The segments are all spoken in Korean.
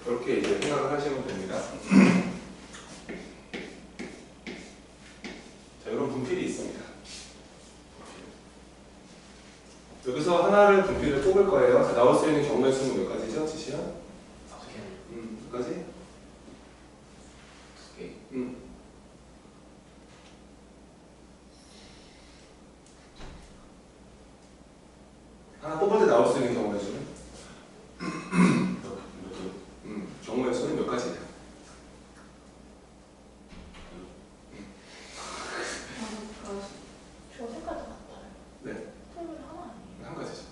이렇게 이제 생각을 하시면 됩니다. 자, 이런 분필이 있습니다. 여기서 하나를 분필을 뽑을 거예요. 자, 나올 수 있는 경우의 수는 몇 가지죠, 지시야? 몇 가지? 2개. 하나 뽑을 때 나올 수 있는 경우의 수는? 경우의 수는 몇 가지예요? 저 색깔도 같아요. 네. 톤이 하나 아니에요? 한 가지죠.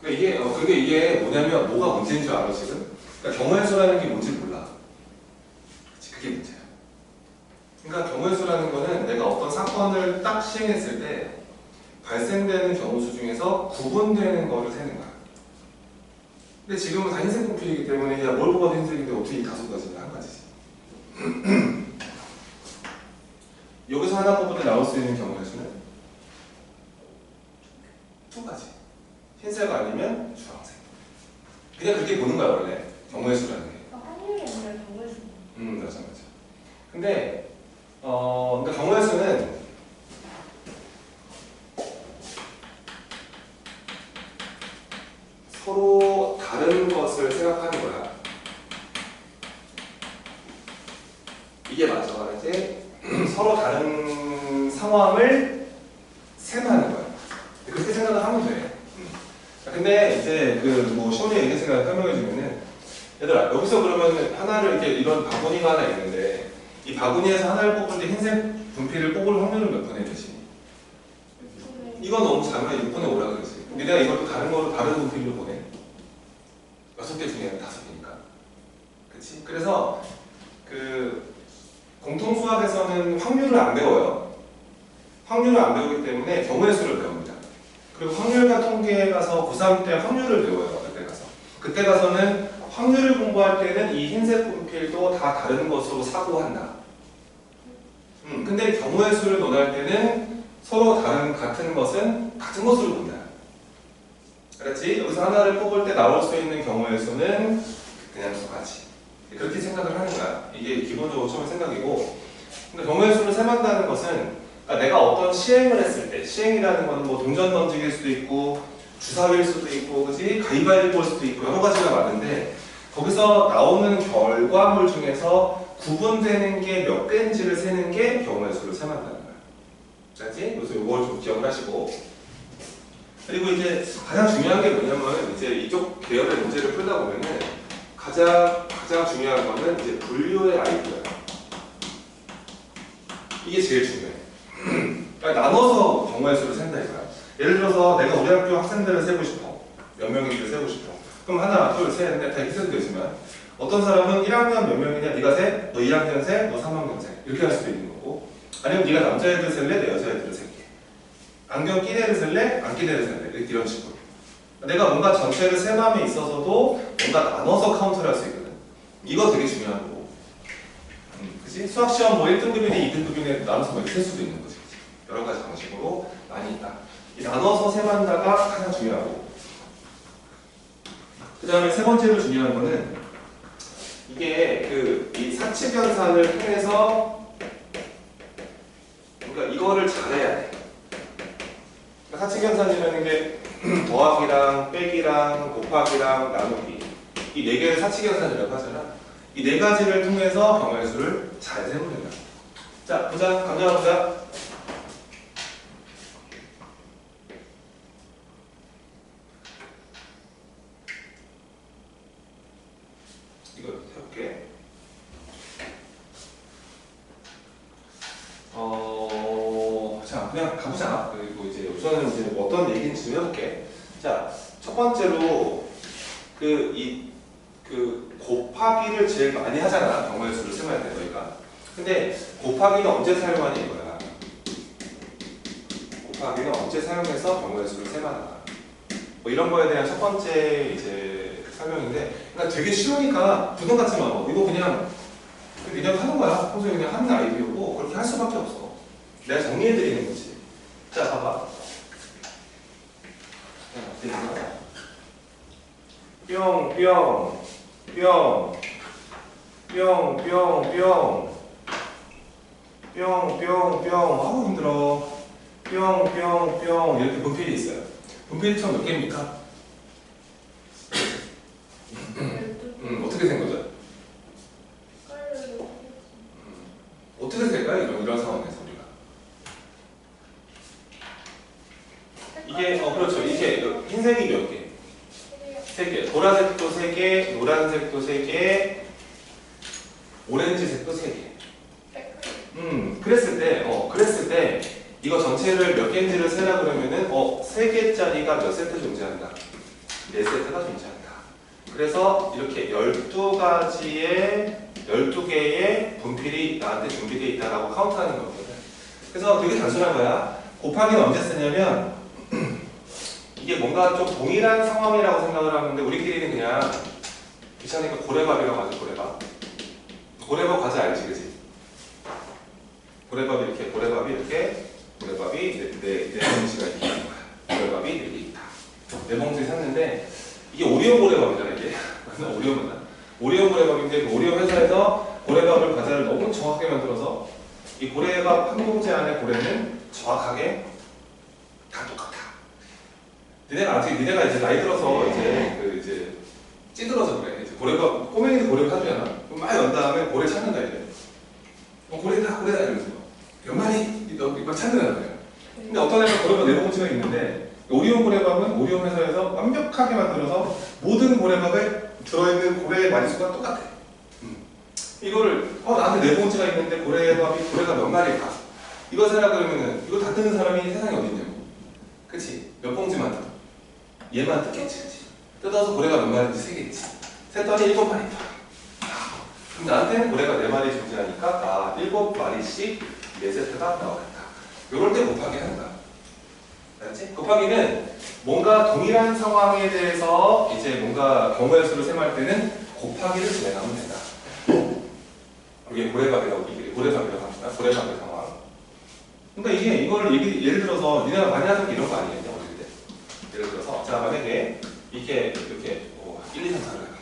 그러니까 이게 뭐냐면 뭐가 문제인 줄 알아 지금? 그러니까 경우의 수라는 게 뭔지 몰라. 그치, 그게 문제야. 그러니까 경우의 수라는 거는 내가 어떤 사건을 딱 시행했을 때 발생되는 경우 수 중에서 구분되는 거를 세는 거야. 근데 지금은 다 흰색 분필이기 때문에 야, 뭘 뽑아도 흰색인데 어떻게 이 5가지냐 한 가지지. 여기서 하나 뽑을 때 나올 수 있는 경우의 수는 2가지. 흰색 아니면 주황색. 그냥 그렇게 보는 거야 원래 경우의 수라는 게. 확률이 아니라 경우의 수. 맞아. 근데 그러니까 경우의 수는 서로 다른 것을 생각하는 거야. 이게 맞아. 이제 서로 다른 상황을 셈하는 거야. 그렇게 생각을 하면 돼. 근데 이제 뭐 시원이 얘기 생각을 설명해 주면은 얘들아 여기서 그러면 하나를 이렇게 이런 바구니가 하나 있는데 이 바구니에서 하나를 뽑을 때 흰색 분필을 뽑을 확률은 몇 분의 몇이니? 이건 너무 작으면 6분의 5라 그러지. 근데 내가 이걸 또 다른 거로 다른 분필로 보내. 6개 중에 5개니까. 그치? 그래서 공통수학에서는 확률을 안 배워요. 확률을 안 배우기 때문에 경우의 수를 배웁니다. 그리고 확률과 통계에 가서 고3 때 확률을 배워요. 그때 가서는 확률을 공부할 때는 이 흰색 분필도 다 다른 것으로 사고한다. 근데 경우의 수를 논할 때는 서로 같은 것은 같은 것으로 본다. 그렇지? 여기서 하나를 뽑을 때 나올 수 있는 경우의 수는 그냥 2가지. 그렇게 생각을 하는 거야. 이게 기본적으로 처음 생각이고. 근데 경우의 수를 셈한다는 것은 그러니까 내가 어떤 시행을 했을 때, 시행이라는 건 뭐 동전 던지기일 수도 있고 주사위일 수도 있고, 그지? 가위바위보일 수도 있고 여러 가지가 많은데 거기서 나오는 결과물 중에서 구분되는 게 몇 개인지를 세는 게 경우의 수를 셈한다는 거야. 알지? 그래서 이걸 좀 기억을 하시고. 그리고 이제 가장 중요한 게 뭐냐면 이제 이쪽 계열의 문제를 풀다 보면은 가장 중요한 거는 이제 분류의 아이디어야. 이게 제일 중요해. 그러니까 나눠서 경우의 수를 센다 이거야. 예를 들어서 내가 우리 학교 학생들을 세고 싶어. 몇 명인지를 세고 싶어. 그럼 하나, 둘, 셋, 넷 다 이렇게 세도 되지만 어떤 사람은 1학년 몇 명이냐? 네가 세? 너 2학년 세? 너 3학년 세? 이렇게 할 수도 있는 거고, 아니면 네가 남자애들 셀래? 내 여자애들을 셀게. 안경 낀 애를 셀래? 안 낀 애를 셀래? 이런 식으로. 내가 뭔가 전체를 세감에 있어서도 뭔가 나눠서 카운트를 할 수 있거든. 이거 되게 중요한 거고. 그치? 수학시험 뭐 1등급이네 2등급이네 나눠서 셀 수도 있는 거지. 여러 가지 방식으로 많이 있다. 이 나눠서 셈한다가 가장 중요하고, 그 다음에 세 번째로 중요한 거는 이게 이 사칙연산을 통해서, 그러니까 이거를 잘해야 돼. 그러니까 사칙연산이라는 게 더하기랑 빼기랑 곱하기랑 나누기, 이 4개를 사칙연산이라고 하잖아. 이 4가지를 통해서 경우의 수를 잘 세우는 거야. 자, 보자. 감정을 보자. 이거 해볼게. 자, 그냥 가보자. 그리고 이제 우선은 이제 뭐 어떤 얘기인지 좀 해볼게. 자, 첫 번째로 곱하기를 제일 많이 하잖아. 경우의 수를 쓰면 돼, 너희가. 근데 곱하기는 언제 사용하니 이거야. 곱하기는 언제 사용해서 경우의 수를 세만하나. 뭐 이런 거에 대한 첫 번째 이제 설명인데, 그러니까 되게 쉬우니까 부담 갖지 마. 이거 그냥 하는 거야. 평소에 그냥 하는 아이디어고 그렇게 할 수밖에 없어. 내가 정리해드리는 거지. 자, 봐봐. 뿅, 뿅, 뿅. 뿅. 아우 힘들어. 뿅. 이렇게 분필이 있어요. 분필이 총 몇 개입니까? 12개. 어떻게 된 거죠? 깔려도 어떻게 될까요? 이런 상황에서 우리가. 이게 그렇죠. 이게 흰색이 몇 개? 3개. 보라색도 3개, 노란색도 3개, 오렌지색도 3개. 그랬을 때 이거 전체를 몇 개인지를 세라 그러면은 3개짜리가 몇 세트 존재한다? 4세트가 존재한다. 그래서 이렇게 12개의 분필이 나한테 준비되어 있다라고 카운트하는 거거든. 그래서 되게 단순한 거야. 곱하기는 언제 쓰냐면 이게 뭔가 좀 동일한 상황이라고 생각을 하는데 우리끼리는 그냥 귀찮으니까 고래밥이라고 하죠. 고래밥 과자 알지, 그지? 고래밥이 네 봉지가 이렇게 있는 거야. 고래밥이 이렇게 있다. 네 봉지 샀는데 이게 오리온 고래밥이잖아, 이게. 오리온 고래밥인데 그 오리온 회사에서 고래밥을 과자를 너무 정확하게 만들어서 이 고래밥 한 봉지 안에 고래는 정확하게 다 똑같아. 니네가 이제 나이 들어서 이제 찌들어서 그래. 이제 고래밥 꼬맹이들 고래밥 사주잖아. 그럼 막 연 다음에 고래 찾는다 이제. 고래다 이러면서 몇 마리 막 찾는다 그래요. 근데 어떤 애가 고래밥 4봉지가 있는데 오리온 고래밥은 오리온 회사에서 완벽하게 만들어서 모든 고래밥에 들어있는 고래의 마리수가 똑같아. 이거를 나한테 4봉지가 있는데 고래가 몇 마리일까? 이거 사라 그러면은 이거 다 뜨는 사람이 세상에 어디 있냐고. 그치? 몇 봉지만 뜯어? 얘만 뜯겠지, 그치? 뜯어서 고래가 몇 마리인지 세겠지. 셌더니 7마리. 그럼 나한테는 고래가 4마리 존재하니까 7마리씩 4세트가 나오겠다. 요럴 때 곱하기 하는 거야. 알았지? 곱하기는 뭔가 동일한 상황에 대해서 이제 뭔가 경우의 수를 셈할 때는 곱하기를 진행하면 된다. 이게 고래밥이라고 합시다. 고래밥의 상황. 그러니까 이걸 예를 들어서 니네가 많이 하던 게 이런 거 아니겠냐, 어릴 때. 예를 들어서 자 만약에 이렇게 1, 2, 3, 4를 해봐.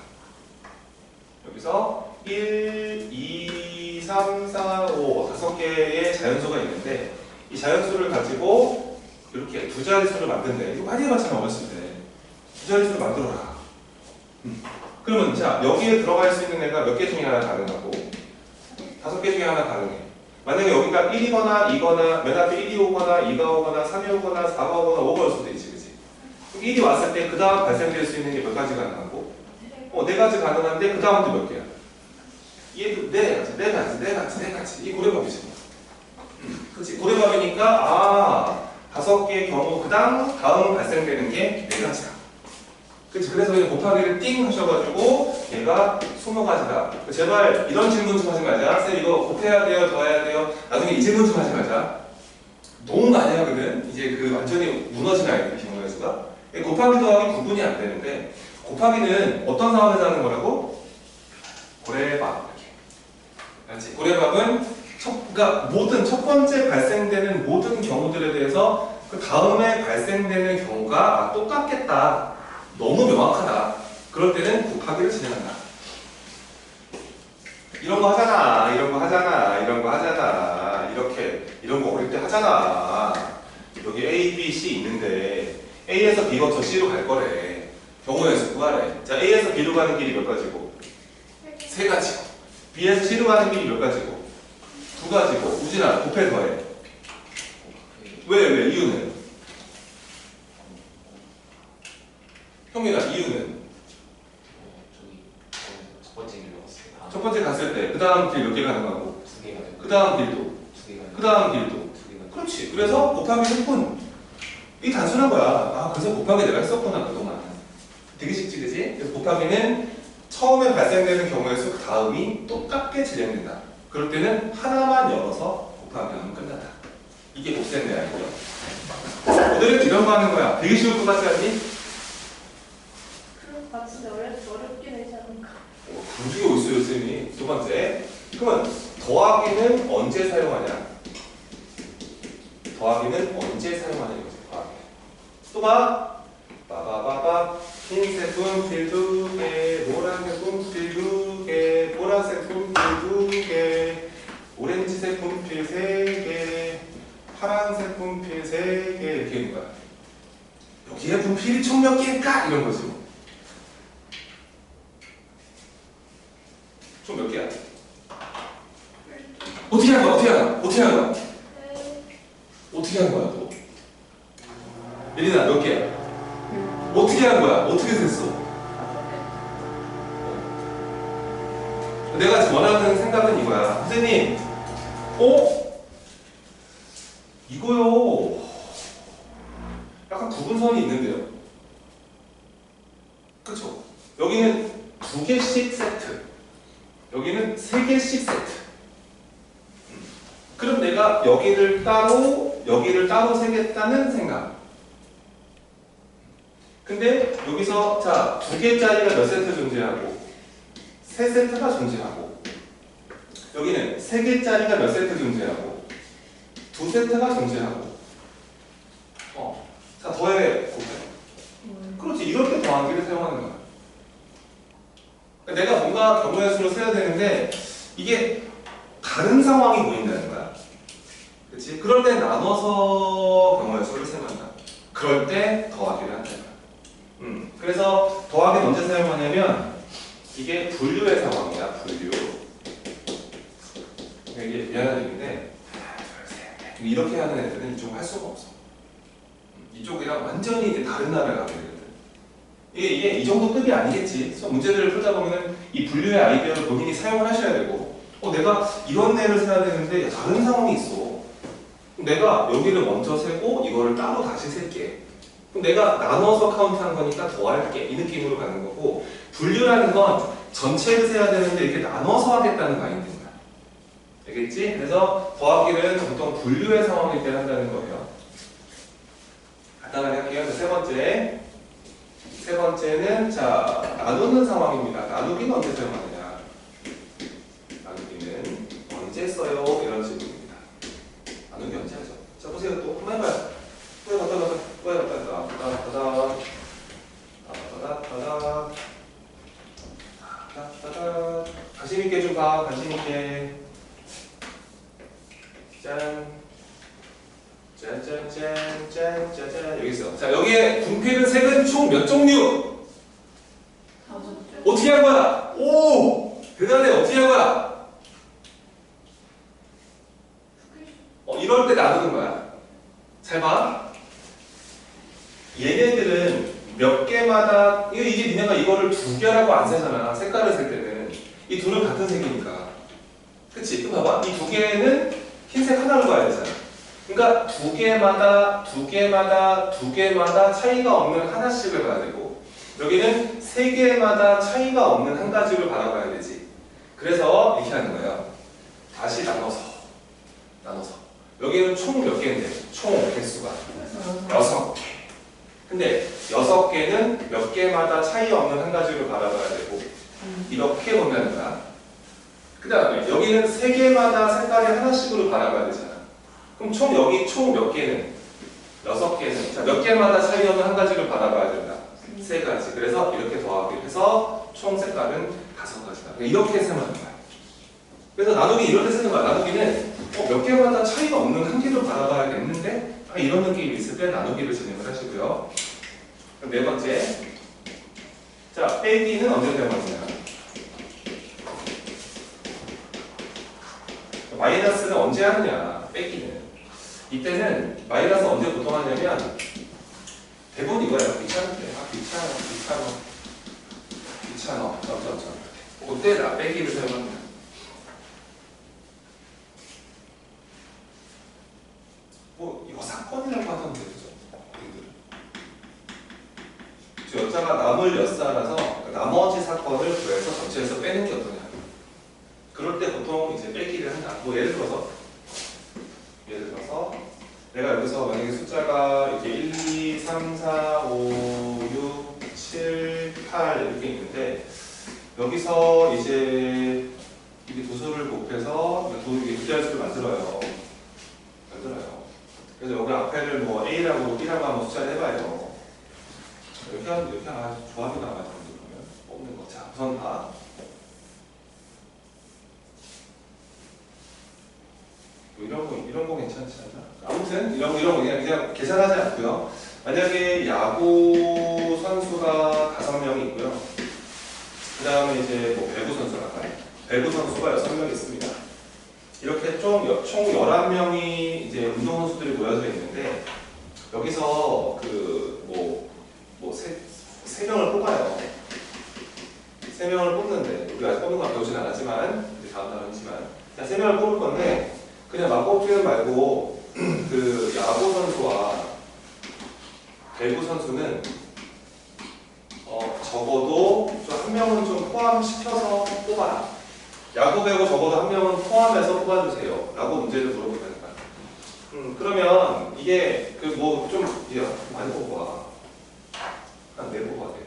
여기서 1, 2, 3, 4, 5 5개의 자연수가 있는데 이 자연수를 가지고 이렇게 두 자릿수를 만든대. 이거 많이 해봤잖아, 어렸을 때. 두 자릿수를 만들어라. 그러면 자 여기에 들어갈 수 있는 애가 몇 개 중에 하나 가능하고 5개 중에 하나 가능해. 만약에 여기가 1이거나 2거나 맨 앞에 1이 오거나 2가 오거나 3이 오거나 4가 오거나 5가 올 수도 있지, 그치? 1이 왔을 때 그 다음 발생될 수 있는 게 몇 가지 가능하고 4가지 가능한데 그 다음도 몇 개야? 얘도 4가지. 이 고래밥이지. 그치? 고래밥이니까 5개의 경우 다음 발생되는 게 4가지다. 그치? 그래서 그냥 곱하기를 띵 하셔가지고 얘가 20가지다. 제발 이런 질문 좀 하지 말자. 쌤 이거 곱해야 돼요? 더해야 돼요? 나중에 이 질문 좀 하지 말자. 너무 많이 하거든. 이제 완전히 무너진 아이들 경우의 수가. 곱하기 더하기 구분이 안 되는데 곱하기는 어떤 상황에서 하는 거라고? 고래밥 이렇게. 알지? 고래밥은 그러니까 첫 번째 발생되는 모든 경우들에 대해서 그 다음에 발생되는 경우가 똑같겠다. 너무 명확하다. 그럴 때는 곱하기를 진행한다. 이런 거 하잖아. 이런 거 어릴 때 하잖아. 여기 A, B, C 있는데 A에서 B 거쳐 C로 갈 거래. 경우의 수 구하래. 자, A에서 B로 가는 길이 몇 가지고? 3가지고. B에서 C로 가는 길이 몇 가지고? 2가지고. 우진아, 곱해 더해. 왜? 이유는? 형민아, 이유는? 첫 번째 갔을 때 그 다음 길 몇 개 가능하고 2개가 되고 그 다음 길도 2개가 그 다음 길도 그렇지. 그래서 곱하기 10분 이게 단순한 거야. 그래서 곱하기 내가 했었구나 그동안. 되게 쉽지, 그지? 그래서 곱하기는 처음에 발생되는 경우의 수 다음이 똑같게 진행된다. 그럴 때는 하나만 열어서 곱하기 하면 끝난다. 이게 곱셈 내용이죠. 오늘은 이런 거 하는 거야. 되게 쉬울 것 같지 않니? 그럼 같이 어렵게 되지 않을까? 그게 어딨어요, 쌤이. 두 번째. 그러면 더하기는 언제 사용하냐? 더하기는 언제 사용하냐 이거지. 더하기. 또 봐. 빠바바바. 흰색 분필 2개, 노란색 분필 2개, 보라색 분필 2개, 오렌지색 분필 3개, 파란색 분필 3개 이렇게 있는 거야. 여기에 분필이 총 몇 개일까? 이런 거지 뭐. 총 몇 개야? 어떻게 한 거야? 어떻게 한 거야? 어떻게 한 거야? 어떻게 한 거야 또? 예린아 몇 개야? 어떻게 한 거야? 어떻게 됐어? 내가 원하는 생각은 이거야. 선생님, 이거요. 약간 구분선이 있는데요. 그쵸? 여기는 2개씩 세트. 여기는 3개씩 세트. 그럼 내가 여기를 따로 세겠다는 생각. 근데 여기서 자, 2개짜리가 몇 세트 존재하고 3세트가 존재하고 여기는 3개짜리가 몇 세트 존재하고 2세트가 존재하고 자, 더해 볼까요? 그렇지, 이럴 때 더하기를 사용하는 거야. 내가 뭔가 경우의 수를 써야 되는데 이게 다른 상황이 보인다는 거야. 그렇지? 그럴 때 나눠서 경우의 수를 사용한다. 그럴 때 더하기를 한다는 거야. 그래서 더하기는 언제 사용하냐면 이게 분류의 상황이야. 분류. 이게 미안한 얘기인데 이렇게 하는 애들은 이쪽을 할 수가 없어. 이쪽이랑 완전히 이제 다른 나라를 가게 되거든. 이게 이 정도 급이 아니겠지. 그래서 문제들을 풀다 보면은 이 분류의 아이디어를 본인이 사용을 하셔야 되고, 내가 이런 애를 세야 되는데 다른 상황이 있어. 내가 여기를 먼저 세고 이거를 따로 다시 셀게. 그럼 내가 나눠서 카운트한 거니까 더할게. 이 느낌으로 가는 거고, 분류라는 건 전체를 세야 되는데 이렇게 나눠서 하겠다는 마인드인 거야. 알겠지? 그래서 더하기는 보통 분류의 상황일 때 한다는 거예요. 간단하게 할게요. 세 번째는 자, 나누는 상황입니다. 나누기는 언제 사용하느냐? 나누기는 언제 써요? 이런 질문입니다. 나누기 언제 하죠? 자, 보세요. 또 한번 해봐요. 관심 있게 좀 봐. 관심 있게. 짠. 짠. 여기 있어. 자, 여기에 분필은 색은 총 몇 종류? 어떻게 한 거야? 오! 대단해. 어떻게 한 거야? 이럴 때 나누는 거야. 잘 봐. 얘네들은 몇 개마다, 이게 니네가 이거를 2개라고 안 세잖아. 색깔을 셀 때는. 이 둘은 같은 색이니까. 그치? 그럼 봐봐. 이 2개는 흰색 하나로 봐야 되잖아. 그러니까 2개마다 차이가 없는 하나씩을 봐야 되고, 여기는 3개마다 차이가 없는 한 가지를 바라봐야 되지. 그래서 이렇게 하는 거예요. 다시 나눠서. 여기는 총 몇 개인데? 총 개수가 6개. 근데 6개는 몇 개마다 차이 없는 한 가지를 바라봐야 되고, 이렇게 본다는 거야. 그 다음에 여기는 3개마다 색깔이 하나씩으로 바라봐야 되잖아. 그럼 여기 총 몇 개는? 6개는. 자, 몇 개마다 차이 없는 한 가지를 바라봐야 된다. 3가지. 그래서 이렇게 더하기를 해서 총 색깔은 5가지다. 이렇게 세면 하는 거야. 그래서 나누기 이럴 때 쓰는 거야. 나누기는 몇 개마다 차이가 없는 한 개를 바라봐야겠는데 이런 느낌이 있을 때 나누기를 진행을 하시고요. 그럼 4번째. 자, 빼기는 언제 사용하느냐? 마이너스는 언제 하느냐? 빼기는. 이때는 마이너스 언제 보통 하냐면 대부분 이거예요. 귀찮아. 그때 나 빼기를 사용합니다. 이거 사건이라고 하던데, 그죠? 여자가 남을 엿사라서 나머지 사건을 구해서 전체에서 빼는 게 어떠냐. 그럴 때 보통 이제 빼기를 한다. 예를 들어서 내가 여기서 만약에 숫자가 이렇게 1, 2, 3, 4, 5, 6, 7, 8 이렇게 있는데 여기서 이제 이게 도수를 곱해서 이게 두자수를 만들어요. 그래서 여기 앞에를 뭐 A라고 B라고 한번 숫자를 해봐요. 이렇게 하면 조합이 나와야 되는데 그러면 뽑는 거. 자, 우선 봐. 1, 2, 3, 4, 5, 6, 7, 8 이렇게 있는데 여기서 1, 2, 3, 4, 5, 6, 7, 8 이렇게 있는데 여기서 1, 2, 3, 4, 5, 6, 7, 8 이렇게 있는데 이런 거 괜찮지 않나? 아무튼 이런 거 그냥 계산하지 않고요. 만약에 야구 선수가 5명이 있고요. 그 다음에 이제 뭐 배구 선수가 배구 선수가 6명 있습니다. 이렇게 총 11명이 이제 운동선수들이 모여져 있는데 여기서 세 명을 뽑아요. 3명을 뽑는데 우리가 아직 뽑는 거 배우진 않았지만 이제 다음 달에 하지만 3명을 뽑을 건데 그냥 막 뽑지는 말고 그 야구 선수와 배구 선수는 적어도 좀 한 명은 좀 포함시켜서 뽑아라. 야구 배구 적어도 한 명은 포함해서 뽑아주세요. 라고 문제를 물어보니까. 그러면 이게 많이 뽑아. 한 4 뽑아야 돼.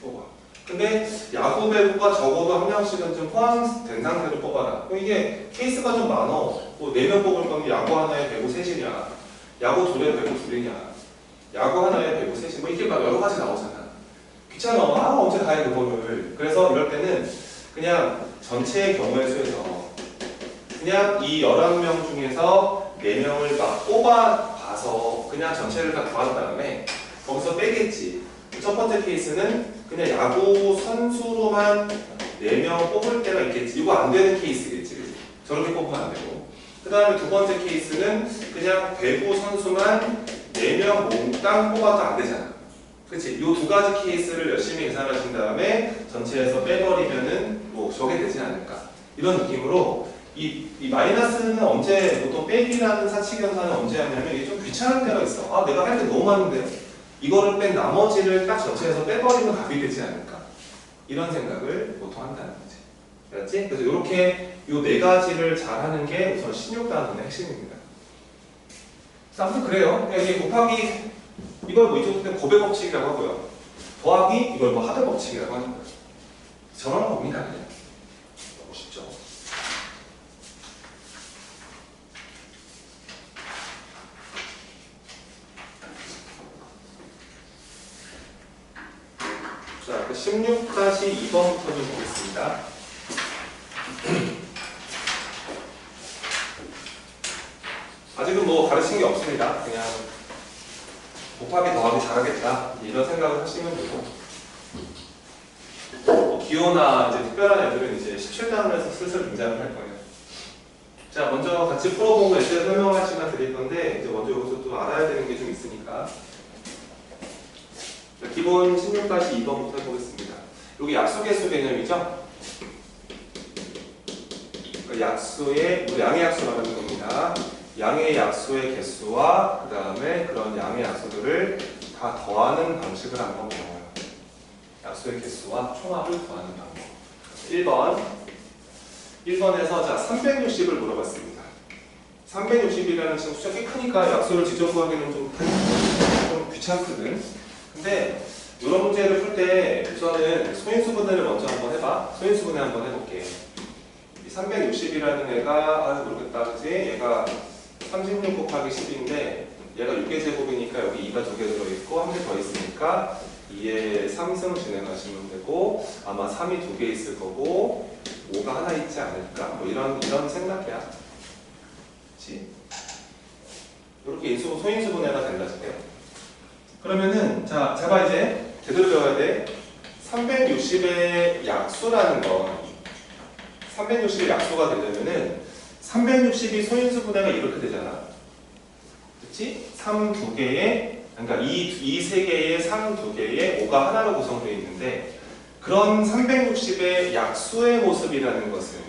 뽑아. 근데 야구 배구가 적어도 한 명씩은 좀 포함된 상태로 뽑아라. 그럼 이게 케이스가 좀 많어. 뭐 4명 뽑을 거면 야구 하나에 배구 3이냐, 야구 2에 배구 2이냐, 야구 하나에 배구 3이 뭐 이렇게 막 여러 가지 나오잖아. 귀찮아. 언제 다 해 그거를. 그래서 이럴 때는 그냥 전체의 경우의 수에서 그냥 이 11명 중에서 4명을 막 뽑아봐서 그냥 전체를 다 더한 다음에 거기서 빼겠지. 첫 번째 케이스는 그냥 야구 선수로만 4명 뽑을 때가 있겠지. 이거 안 되는 케이스겠지. 그치? 저렇게 뽑으면 안 되고. 그 다음에 두 번째 케이스는 그냥 배구 선수만 4명 몽땅 뽑아도 안 되잖아. 그치? 이 2가지 케이스를 열심히 계산하신 다음에 전체에서 빼버리면은 뭐 저게 되지 않을까. 이런 느낌으로 이 마이너스는 언제, 보통 빼기라는 사칙연산은 언제 하냐면 이게 좀 귀찮은 때가 있어. 내가 할 게 너무 많은데 이거를 뺀 나머지를 딱 전체에서 빼버리면 답이 되지 않을까. 이런 생각을 보통 한다는 거지. 알았지? 그래서 이렇게 이 4가지를 잘 하는 게 우선 신용단원의 핵심입니다. 아무튼 그래요. 이게 곱하기 이걸 뭐 이쪽 때는 고배 법칙이라고 하고요. 더하기 이걸 뭐 하드 법칙이라고 하는 거예요. 저런 겁니다. 그냥. 너무 쉽죠. 자, 그 16-2번부터 좀 보겠습니다. 아직은 뭐 가르친 게 없습니다. 그냥 곱하기 더하기 잘하겠다 이런 생각을 하시면 되고 기호나 이제 특별한 애들은 이제 17단원에서 슬슬 등장을 할 거예요. 자, 먼저 같이 풀어보고 이제 설명할 시간 드릴 건데 이제 먼저 여기서 또 알아야 되는 게 좀 있으니까 자, 기본 16-2번부터 해보겠습니다. 여기 약수 개수 개념이죠? 약수의 우리 양의 약수 말하는 겁니다. 양의 약수의 개수와 그 다음에 그런 양의 약수들을 다 더하는 방식을 한번 배워요. 약수의 개수와 총합을 더하는 방법. 1번에서 자 360을 물어봤습니다. 360이라는 지금 숫자 꽤 크니까 약수를 직접 구하기는 좀 귀찮거든. 근데 이런 문제를 풀 때 우선은 소인수분해를 먼저 한번 해봐. 소인수분해 한번 해볼게. 이 360이라는 애가 모르겠다 그지? 얘가 36 곱하기 10인데 얘가 6의 제곱이니까 여기 2가 2개 들어있고 한 개 더 있으니까 2의 3승 진행하시면 되고 아마 3이 2개 있을 거고 5가 하나 있지 않을까 뭐 이런 생각이야. 그치? 이렇게 소인수분해가 된다 싶어요. 그러면은 자 제가 이제 제대로 배워야 돼. 360의 약수라는 건 360의 약수가 되려면은 360이 소인수분해가 이렇게 되잖아. 그치? 3 2개에 그러니까 이 3개에 3 2개에 5가 하나로 구성되어 있는데 그런 360의 약수의 모습이라는 것은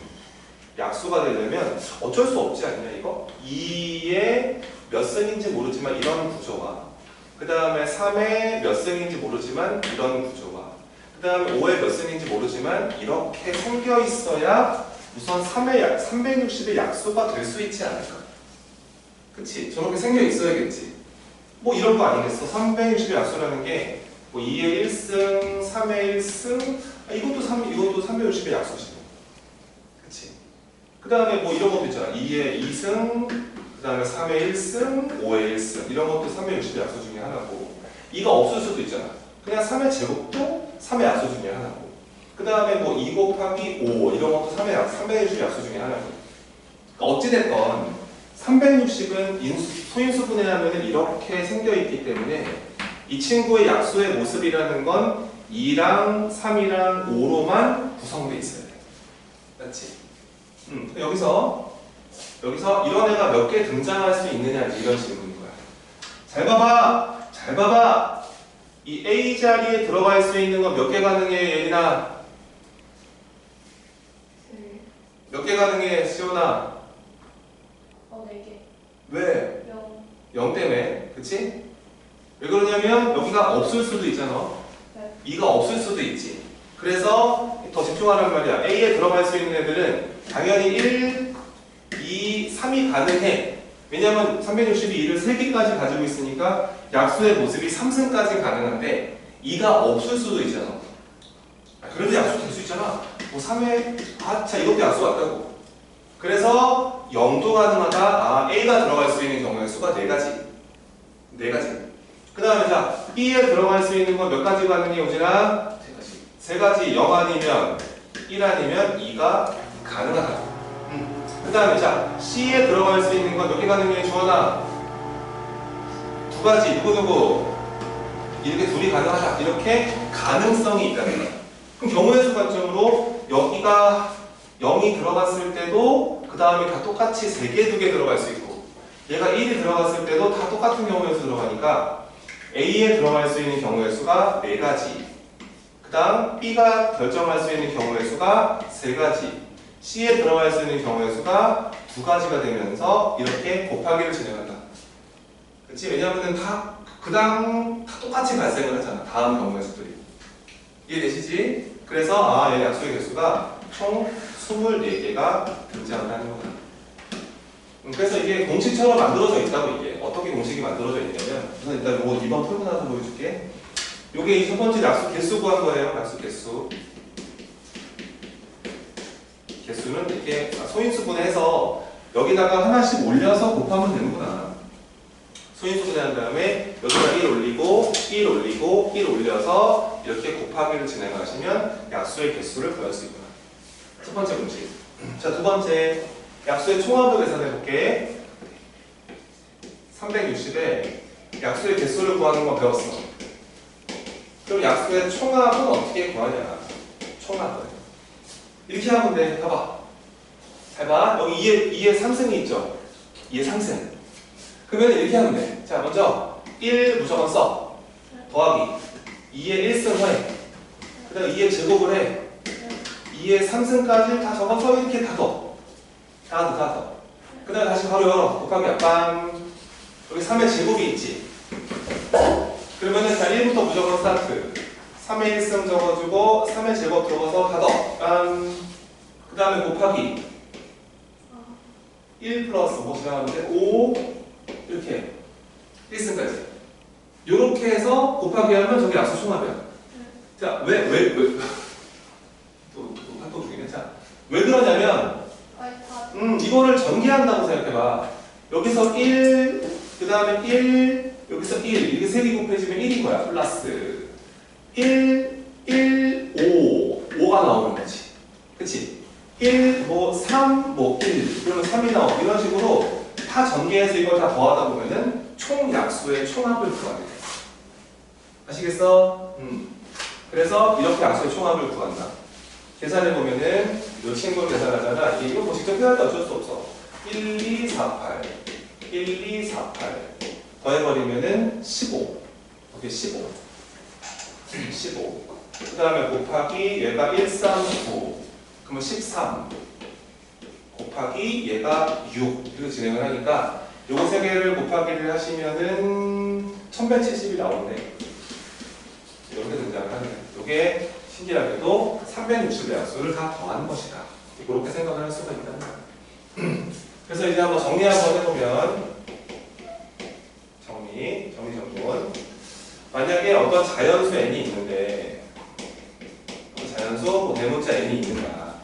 약수가 되려면 어쩔 수 없지 않냐 이거? 2의 몇 승인지 모르지만 이런 구조와 그 다음에 3의 몇 승인지 모르지만 이런 구조와 그 다음에 5의 몇 승인지 모르지만 이렇게 생겨 있어야 우선 360의 약수가 될 수 있지 않을까? 그치? 저렇게 생겨 있어야겠지. 뭐 이런 거 아니겠어? 360의 약수라는 게 뭐 2의 1승, 3의 1승, 이것도 360의 약수지. 그치? 그 다음에 뭐 이런 것도 있잖아. 2의 2승, 그 다음에 3의 1승, 5의 1승. 이런 것도 360의 약수 중에 하나고. 이가 없을 수도 있잖아. 그냥 3의 제곱도 3의 약수 중에 하나고. 그 다음에 뭐 2 곱하기 5 이런 것도 360의 약수 중에 하나고. 어찌됐건 360은 소인수분해 하면 이렇게 생겨 있기 때문에 이 친구의 약수의 모습이라는 건 2랑 3이랑 5로만 구성되어 있어야 돼. 맞지? 여기서 이런 애가 몇 개 등장할 수 있느냐 이런 질문인 거야. 잘 봐봐. 잘 봐봐. 이 A 자리에 들어갈 수 있는 건 몇 개 가능해, 예린아? 몇 개 가능해, 시온아? 4개. 왜? 0. 0 때문에. 그치? 왜 그러냐면 여기가 없을 수도 있잖아. 네. 2가 없을 수도 있지. 그래서 더 집중하란 말이야. A에 들어갈 수 있는 애들은 당연히 1, 2, 3이 가능해. 왜냐면 362를 3개까지 가지고 있으니까 약수의 모습이 3승까지 가능한데 2가 없을 수도 있잖아. 그래도 약수 될 수 있잖아. 뭐 3회, 자 이것도 약수 같다고. 그래서 0도 가능하다. A가 들어갈 수 있는 경우의 수가 4가지. 4가지. 그 다음에 자 B에 들어갈 수 있는 건 몇 가지 가능해, 오진아? 3가지. 3가지. 0 아니면 1 아니면 2가 가능하다. 그 다음에 자 C에 들어갈 수 있는 건 몇 개 가능해, 주원아? 2가지. 누구? 이렇게 둘이 가능하다. 이렇게 가능성이 있다는 거야. 그럼 경우의 수 관점으로 여기가 0이 들어갔을 때도 그 다음에 다 똑같이 3개, 2개 들어갈 수 있고 얘가 1이 들어갔을 때도 다 똑같은 경우의 수 들어가니까 A에 들어갈 수 있는 경우의 수가 4가지. 그 다음 B가 결정할 수 있는 경우의 수가 3가지. C에 들어갈 수 있는 경우의 수가 2가지가 되면서 이렇게 곱하기를 진행한다. 그렇지? 왜냐하면 그 다음 다 똑같이 발생을 하잖아. 다음 경우의 수들이. 이해되시지? 그래서 얘 약수의 개수가 총 24개가 등장을 하는 거야. 그래서 이게 공식처럼 만들어져 있다고. 이게 어떻게 공식이 만들어져 있냐면 우선 일단 이거 2번 풀고 나서 보여줄게. 이게 이 첫 번째 약수 개수 구한 거예요. 약수 개수. 개수는 이렇게 소인수분해해서 여기다가 하나씩 올려서 곱하면 되는구나. 소인수분해한 다음에 여기다 1 올리고 1 올리고 1 올려서 이렇게 곱하기를 진행하시면 약수의 개수를 구할 수 있구나. 첫 번째 공식. 자, 두 번째 약수의 총합을 계산해 볼게. 360에 약수의 개수를 구하는 거 배웠어. 그럼 약수의 총합은 어떻게 구하냐? 총합을 이렇게 하면 돼. 봐봐. 잘 봐. 여기 2에 3승이 있죠? 2에 3승. 그러면 이렇게 하면 돼. 자, 먼저 1 무조건 써. 더하기 2에 1승 해. 그 다음에 2에 제곱을 해. 2에 3승까지 다 적어서 이렇게 다 더. 다 더. 그 다음에 다시 바로 열어. 곱하기야. 빵. 여기 3의 제곱이 있지. 그러면은 자 1부터 무조건 스타트. 3의 1승 적어주고 3의 제곱 적어서 다 더. 빵. 그 다음에 곱하기 1 플러스 뭐 지나가는데 5 이렇게 1승까지. 요렇게 해서 곱하기 하면 저게 약수 총합이야. 자, 왜? 또 활동 중이네. 자, 왜 그러냐면, 이거를 전개한다고 생각해봐. 여기서 1, 그 다음에 1, 여기서 1, 이렇게 3개 곱해지면 1인 거야. 플러스 1, 1, 5, 5가 나오는 거지. 그치? 1, 뭐 3, 뭐 1, 그러면 3이 나오고 이런 식으로 다 전개해서 이걸 다 더하다 보면은 총 약수의 총합을 구하게 돼. 아시겠어? 그래서 이렇게 약수의 총합을 구한다. 계산해보면은 이 친구를 계산하잖아. 이거 뭐 직접 해야 돼. 어쩔 수 없어. 1, 2, 4, 8 1, 2, 4, 8 더해버리면은 15. 이렇게 15 그 다음에 곱하기 얘가 1, 3, 9 그러면 13 곱하기 얘가 6 이렇게 진행을 하니까 요거 세 개를 곱하기를 하시면은 1170이 나오는데 이렇게 등장을 하는 거예요. 이게 신기하게도 360의 약수를 다 더하는 것이다. 그렇게 생각을 할 수가 있다는 거예요. 그래서 이제 한번 정리 한번 해보면 정리정돈. 만약에 어떤 자연수 n이 있는데 자연수 뭐 대문자 n이 있는가.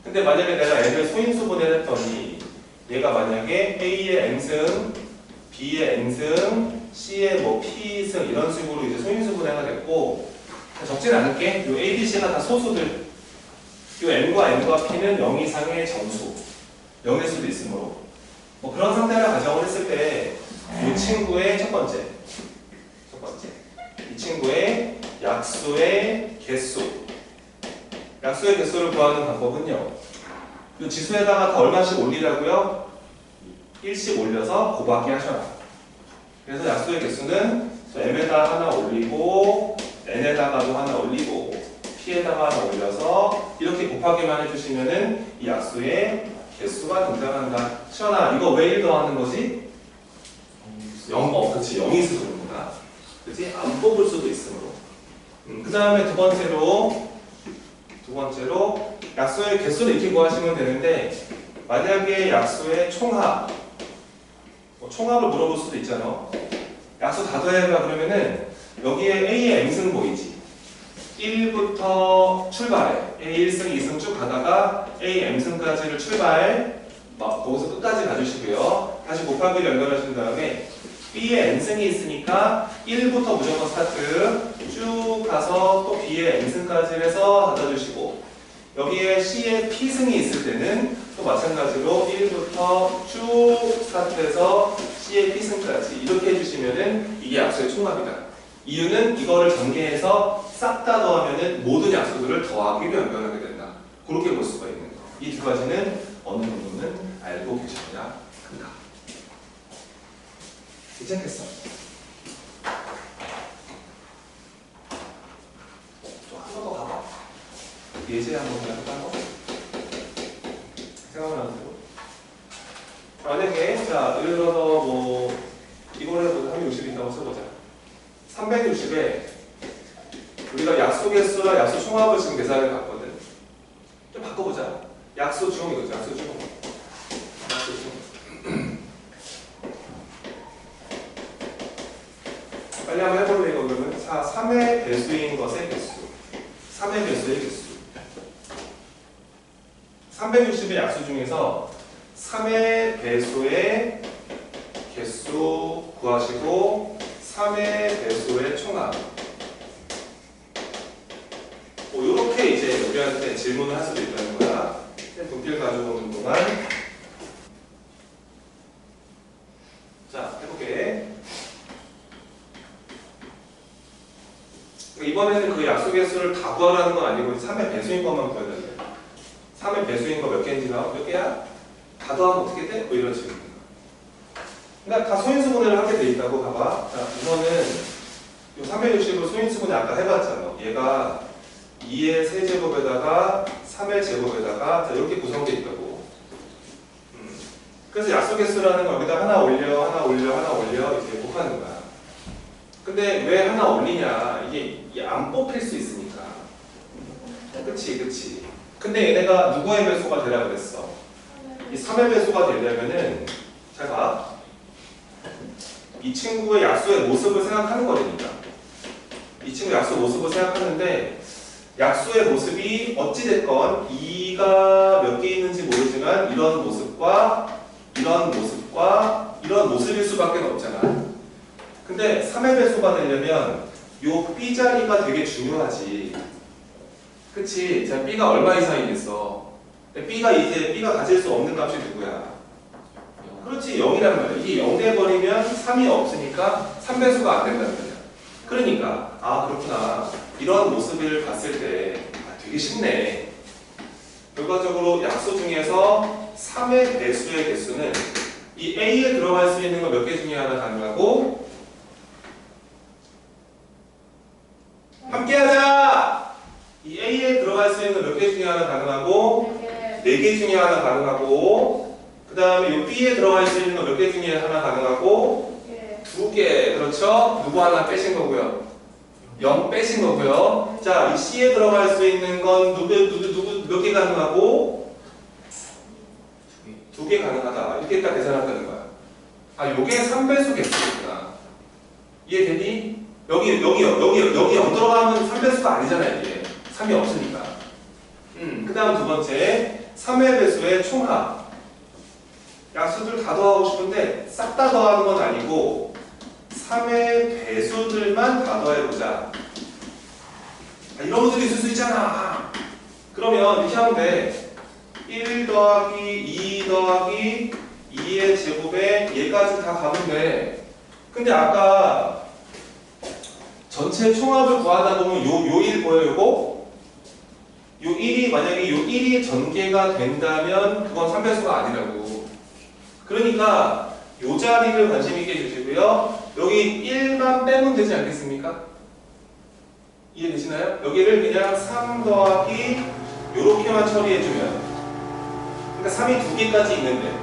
근데 만약에 내가 n을 소인수분해를 했더니 얘가 만약에 A의 n승, B의 n승, C의 뭐 P승 이런 식으로 이제 소인수분해가 됐고 적진 않을게. 요 A, B, C가 다 소수들. 요 N과 P는 0 이상의 정수. 0일 수도 있으므로. 뭐 그런 상태를 가정을 했을 때 이 친구의 첫 번째 이 친구의 약수의 개수를 구하는 방법은요, 이 지수에다가 다 얼마씩 올리라고요? 1씩 올려서 곱하기 하셔라. 그래서 약수의 개수는 m에다 하나 올리고 n에다가도 하나 올리고 p에다가 하나 올려서 이렇게 곱하기만 해주시면은 이 약수의 개수가 등장한다. 시원아, 이거 왜 1 더하는 거지? 0, 그치, 0이 있어서 그런구나. 그치? 안 뽑을 수도 있으므로. 그 다음에 두 번째로 약수의 개수를 이렇게 구하시면 되는데, 만약에 약수의 총합, 총합을 물어볼 수도 있잖아. 약수 다 더해라 그러면은 여기에 A의 M승 보이지? 1부터 출발해. A 1승, 2승 쭉 가다가 A M승까지를 출발, 거기서 끝까지 가주시고요. 다시 곱하기를 연결하신 다음에 B에 N승이 있으니까 1부터 무조건 스타트 쭉 가서 또 B에 N승까지 해서 닫아주시고, 여기에 C에 P승이 있을 때는 또 마찬가지로 1부터 쭉 스타트해서 C의 P승까지 이렇게 해주시면은 이게 약수의 총합이다. 이유는 이거를 전개해서 싹 다 더하면은 모든 약수들을 더하기로 연결하게 된다. 그렇게 볼 수가 있는 거. 이 두 가지는 어느 정도는 알고 계셔야 한다. 괜찮겠어? 한 번 더 가봐. 예제 한번 해볼까? 생각나는 대로. 만약에 자 예를 들어서 뭐 이걸 해보자. 360 있다고 써보자. 360에 우리가 약수 개수랑 약수 총합을 지금 계산해 봤거든. 좀 바꿔보자. 약수 중 이거죠. 약수 중. 빨리 한번 해볼래 이거 그러면 3의 배수인 것의 개수. 3의 배수의 개수. 360의 약수 중에서 3의 배수의 개수 구하시고 3의 배수의 총합. 이렇게 이제 우리한테 질문을 할 수도 있다는 거야. 분필 가지고 오는 동안. 자, 해볼게. 이번에는 그 약수 개수를 다 구하라는 건 아니고 3의 배수인 것만 구해야 돼. 3의 배수인 거 몇 개인지 나와? 몇 개야? 다 더하면 어떻게 돼? 뭐 이런 식으로. 그러니까 다 소인수분해를 하게 돼 있다고 봐봐. 자, 우선은 이 360을 소인수분해 아까 해봤잖아. 얘가 2의 세제곱에다가 3의 제곱에다가 자, 이렇게 구성되어 있다고. 그래서 약수 개수라는 거 여기다 하나 올려 이렇게 곱하는 거야. 근데 왜 하나 올리냐? 이게 안 뽑힐 수 있으니까. 그치. 근데 얘네가 누구의 배수가 되라 그랬어? 이 3의 배수가 되려면은 잘 봐. 이 친구의 약수의 모습을 생각하는 거니까. 이 친구 약수 모습을 생각하는데 약수의 모습이 어찌됐건 2가 몇 개 있는지 모르지만 이런 모습과 이런 모습일 수밖에 없잖아. 근데 3의 배수가 되려면 요 B 자리가 되게 중요하지. 그치? 자, B가 얼마 이상이겠어? B가 가질 수 없는 값이 누구야? 그렇지, 0이란 말이야. 이게 0 돼버리면 3이 없으니까 3배수가 안 된다는 거야. 그러니까 그렇구나. 이런 모습을 봤을 때 되게 쉽네. 결과적으로 약수 중에서 3의 배수의 개수는 이 A에 들어갈 수 있는 거 몇 개 중에 하나 가능하고 함께하자! 이 A에 들어갈 수 있는 몇 개 중에 하나 가능하고 4개 중에 하나 가능하고 그 다음에 이 B에 들어갈 수 있는 거 몇 개 중에 하나 가능하고 2개. 그렇죠? 누구 하나 빼신 거고요. 0 빼신 거고요. 자, 이 C에 들어갈 수 있는 건 누구 몇 개 가능하고 2개 가능하다. 이렇게 딱 계산한다는 거야. 요게 3배수 개수구나. 이해되니? 여기 0 들어가면 3배수가 아니잖아요. 이게 3이 없으니까. 그 다음 두 번째 3의 배수의 총합. 약수들 다 더하고 싶은데 싹 다 더하는 건 아니고 3의 배수들만 다 더해보자. 이런 것들이 있을 수 있잖아. 그러면 이렇게 하면 돼. 1 더하기 2 더하기 2의 2의 제곱에 얘까지 다 가면 돼. 근데 아까 전체 총합을 구하다 보면 요 1 보여요, 요거? 요 1이 만약에 요 1이 전개가 된다면 그건 3배수가 아니라고. 그러니까 요 자리를 관심 있게 주시고요. 여기 1만 빼면 되지 않겠습니까? 이해되시나요? 여기를 그냥 3 더하기 요렇게만 처리해주면, 그러니까 3이 2개까지 있는데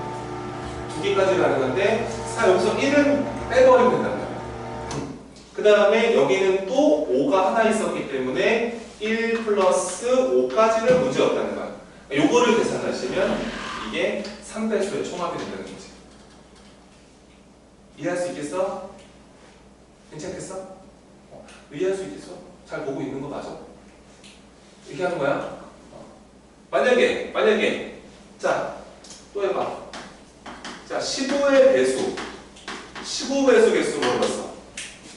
2개까지 가능한데 여기서 1은 빼버리면 된단 말이에요. 그 다음에 여기는 또 5가 하나 있었기 때문에 1 플러스 5까지는 문제 없다는 거야. 요거를 계산하시면 이게 3배수의 총합이 된다는 거지. 이해할 수 있겠어? 괜찮겠어? 이해할 수 있겠어? 잘 보고 있는 거 맞아? 이렇게 하는 거야. 만약에 자, 또 해봐. 자, 15의 배수 15배수 개수 물어봤어.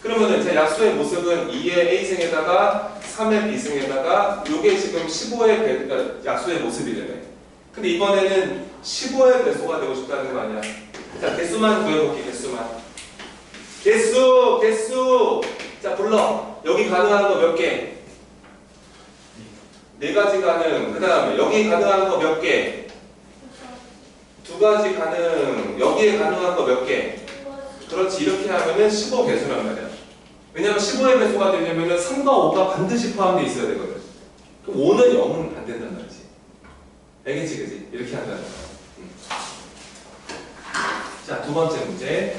그러면은 제 약수의 모습은 2의 A승에다가 3의 B승에다가 요게 지금 15의 그러니까 약수의 모습이래요. 근데 이번에는 15의 배수가 되고 싶다는 거 아니야. 자, 개수만 구해볼게. 개수. 자, 불러. 여기 가능한 거 몇 개? 4가지 가능. 그 다음에 여기 가능한 거 몇 개? 2가지 가능. 여기에 가능한 거 몇 개? 그렇지. 이렇게 하면은 15 개수란 말이야. 왜냐면 15의 배수가 되려면은 3과 5가 반드시 포함되어 있어야 되거든. 그럼 5는 0은 안 된단 말이지. 알겠지, 그지? 이렇게 한다는 거야. 자, 두 번째 문제.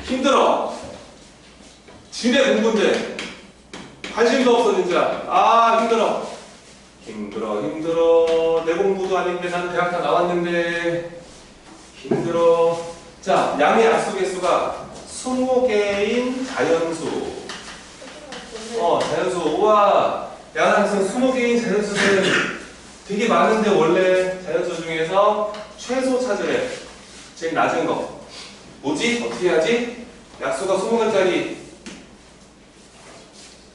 힘들어. 지네 공부인데 관심도 없어 진짜. 아, 힘들어. 내 공부도 아닌데 난 대학 다 나왔는데 힘들어. 자, 양의 약수 개수가 20개인 자연수. 자연수. 우와, 양의 약수 20개인 자연수는 되게 많은데 원래 자연수 중에서 최소 찾으래. 제일 낮은 거. 뭐지? 어떻게 해야지? 약수가 20개짜리.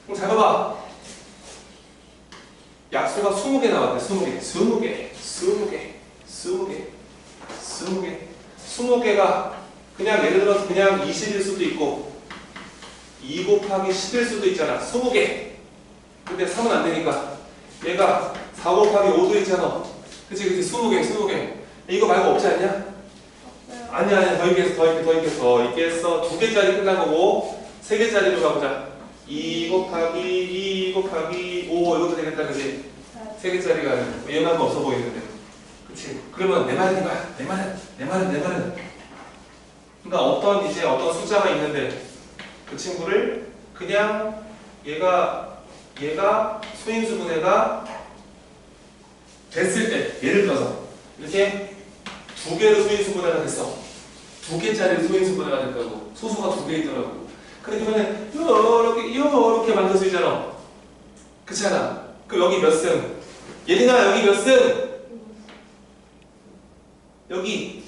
그럼 잘 봐봐. 약수가 20개 나왔대. 20개가 그냥 예를 들어서 그냥 20일 수도 있고 2 곱하기 10일 수도 있잖아. 20개. 근데 3은 안 되니까 얘가 4 곱하기 5도 있잖아. 그치 20개. 이거 말고 없지 않냐? 아니야. 더 있겠어. 2개짜리 끝난 거고 3개짜리로 가보자. 2 곱하기 5 이것도 되겠다, 그지? 3개짜리가 얘만 없어 보이는데, 그치? 그러면 내 말은 그러니까 어떤 숫자가 있는데 그 친구를 그냥 얘가 수인수분해가 됐을 때, 예를 들어서 이렇게 2개로 수인수분해가 됐어. 2개짜리 수인수분해가 됐다고. 소수가 2개 있더라고. 그러면은 요렇게 만들 수 있잖아. 그렇잖아. 그럼 여기 몇 승? 예린아, 여기 몇 승? 여기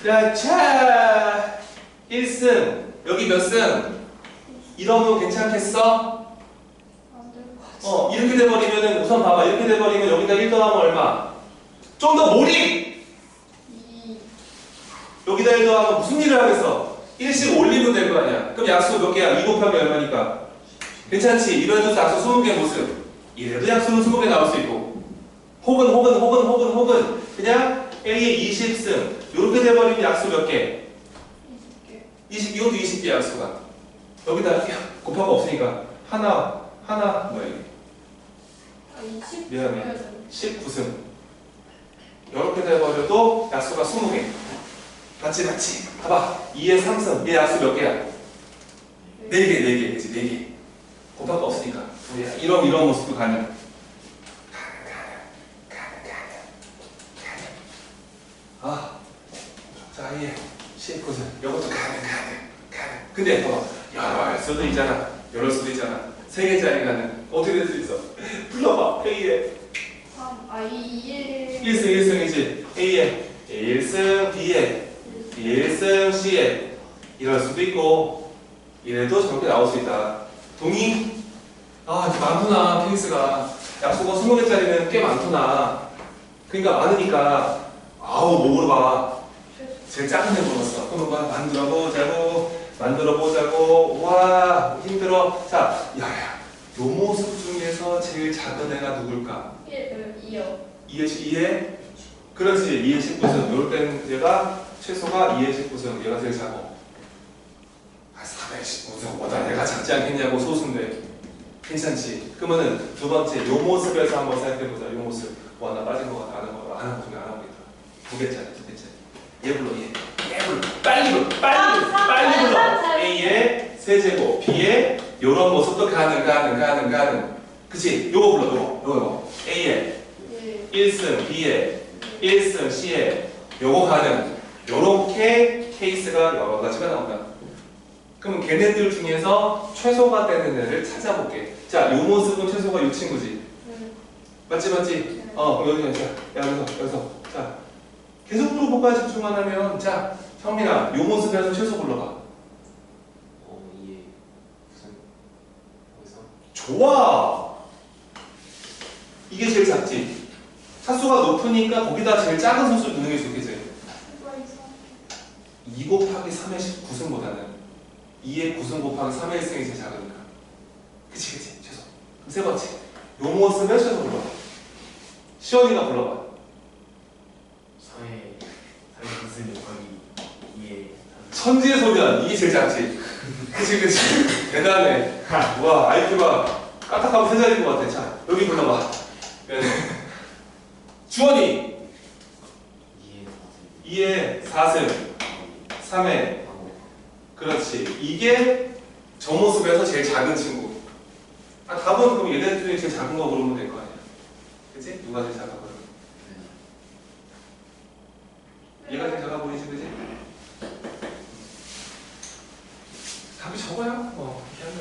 자 1승. 여기 몇 승? 이러면 괜찮겠어? 이렇게 돼버리면은 우선 봐봐. 이렇게 돼버리면 여기다 1 더하면 얼마? 좀 더 몰입! 여기다 1 더하면 무슨 일을 하겠어? 1씩 올리면 될 거 아니야. 그럼 약수 몇 개야? 2 곱하기 얼마니까? 괜찮지? 이래도 약수 20개 모습. 이래도 약수는 20개 나올 수 있고. 혹은 그냥 A의 20승. 이렇게 돼버리면 약수 몇 개? 20개. 이것도 20개 약수가. 여기다 곱하고 없으니까 하나 뭐야 이게? 미안해. 19승. 이렇게 돼버려도 약수가 20개. 맞지? 봐봐. 2의 3승. 얘 약수 몇 개야? 4개. 그치? 4개. 곱하기 없으니까. 이런 모습도 가능. 자, 얘 19승. 이것도 가능. 근데 봐봐. 여럴 수도 있잖아. 3개짜리 가능. 어떻게 될 수 있어? 불러봐. A에 1승이지. A에 1승, B에 1승, C에 이럴 수도 있고 이래도 저렇게 나올 수 있다. 동의? 아 이제 많구나 케이스가. 약수가 20개짜리는 꽤 많구나. 그러니까 많으니까 아우 뭐 물어봐. 제일 작은 애 물었어. 그럼 뭐 만들어 보자고. 와 힘들어. 자 야야 요 모습 중에서 제일 작은 애가 누굴까? 2요. 2의 그렇지 2의 19승. 이럴 때는 얘가 최소가 2의 19승. 얘가 제일 작고. 아 4의 19승보다 얘가 작지 않겠냐고 소수인데 괜찮지? 그러면은 두 번째 요 모습에서 한번 생각해보자. 요 모습. 뭐 하나 빠진 것 같아. 안 한 거 중에 안 하고 있다. 두 개짜리. 얘 불러 얘. 불러. 빨리 불러. A의 세제곱, B의 요런 모습도 가능. 그치? 요거 불러 요거. A의 1승, B의 1승, C의 요거 가능. 요렇게 케이스가 여러 가지가 나온다. 그럼 걔네들 중에서 최소가 되는 애를 찾아볼게. 자, 요 모습은 최소가 요 친구지. 맞지? 그럼 여기서. 자, 계속 물어볼까 집중 안 하면. 자, 성민아, 요 모습에서 최소 불러봐. 2에 무슨 여기서 좋아. 이게 제일 작지. 차수가 높으니까 거기다 제일 작은 선수를 넣는 게 좋겠지. 2 곱하기 3의 19승보다는 2의 9승 곱하기 3의 1승이 제일 작으니까. 그치 최소. 그럼 세 번째 요 모습에 최소 불러봐. 시원이가 불러봐. 3에 무슨 곱하기 2에 천지의 소리야. 이게 제일 작지. 그치 대단해. 와 IQ가 까딱하고 세 자리인 것 같아. 자 여기 불러봐. 주원이 2의 4승 3의 그렇지. 이게 저 모습에서 제일 작은 친구. 아 답은 그럼 얘네들 중에 제일 작은 거 고르면 될 거 아니야. 그치? 누가 제일 작아 보여? 얘가 제일 작아 보이지, 그치? 답이 적어요. 이렇게 하는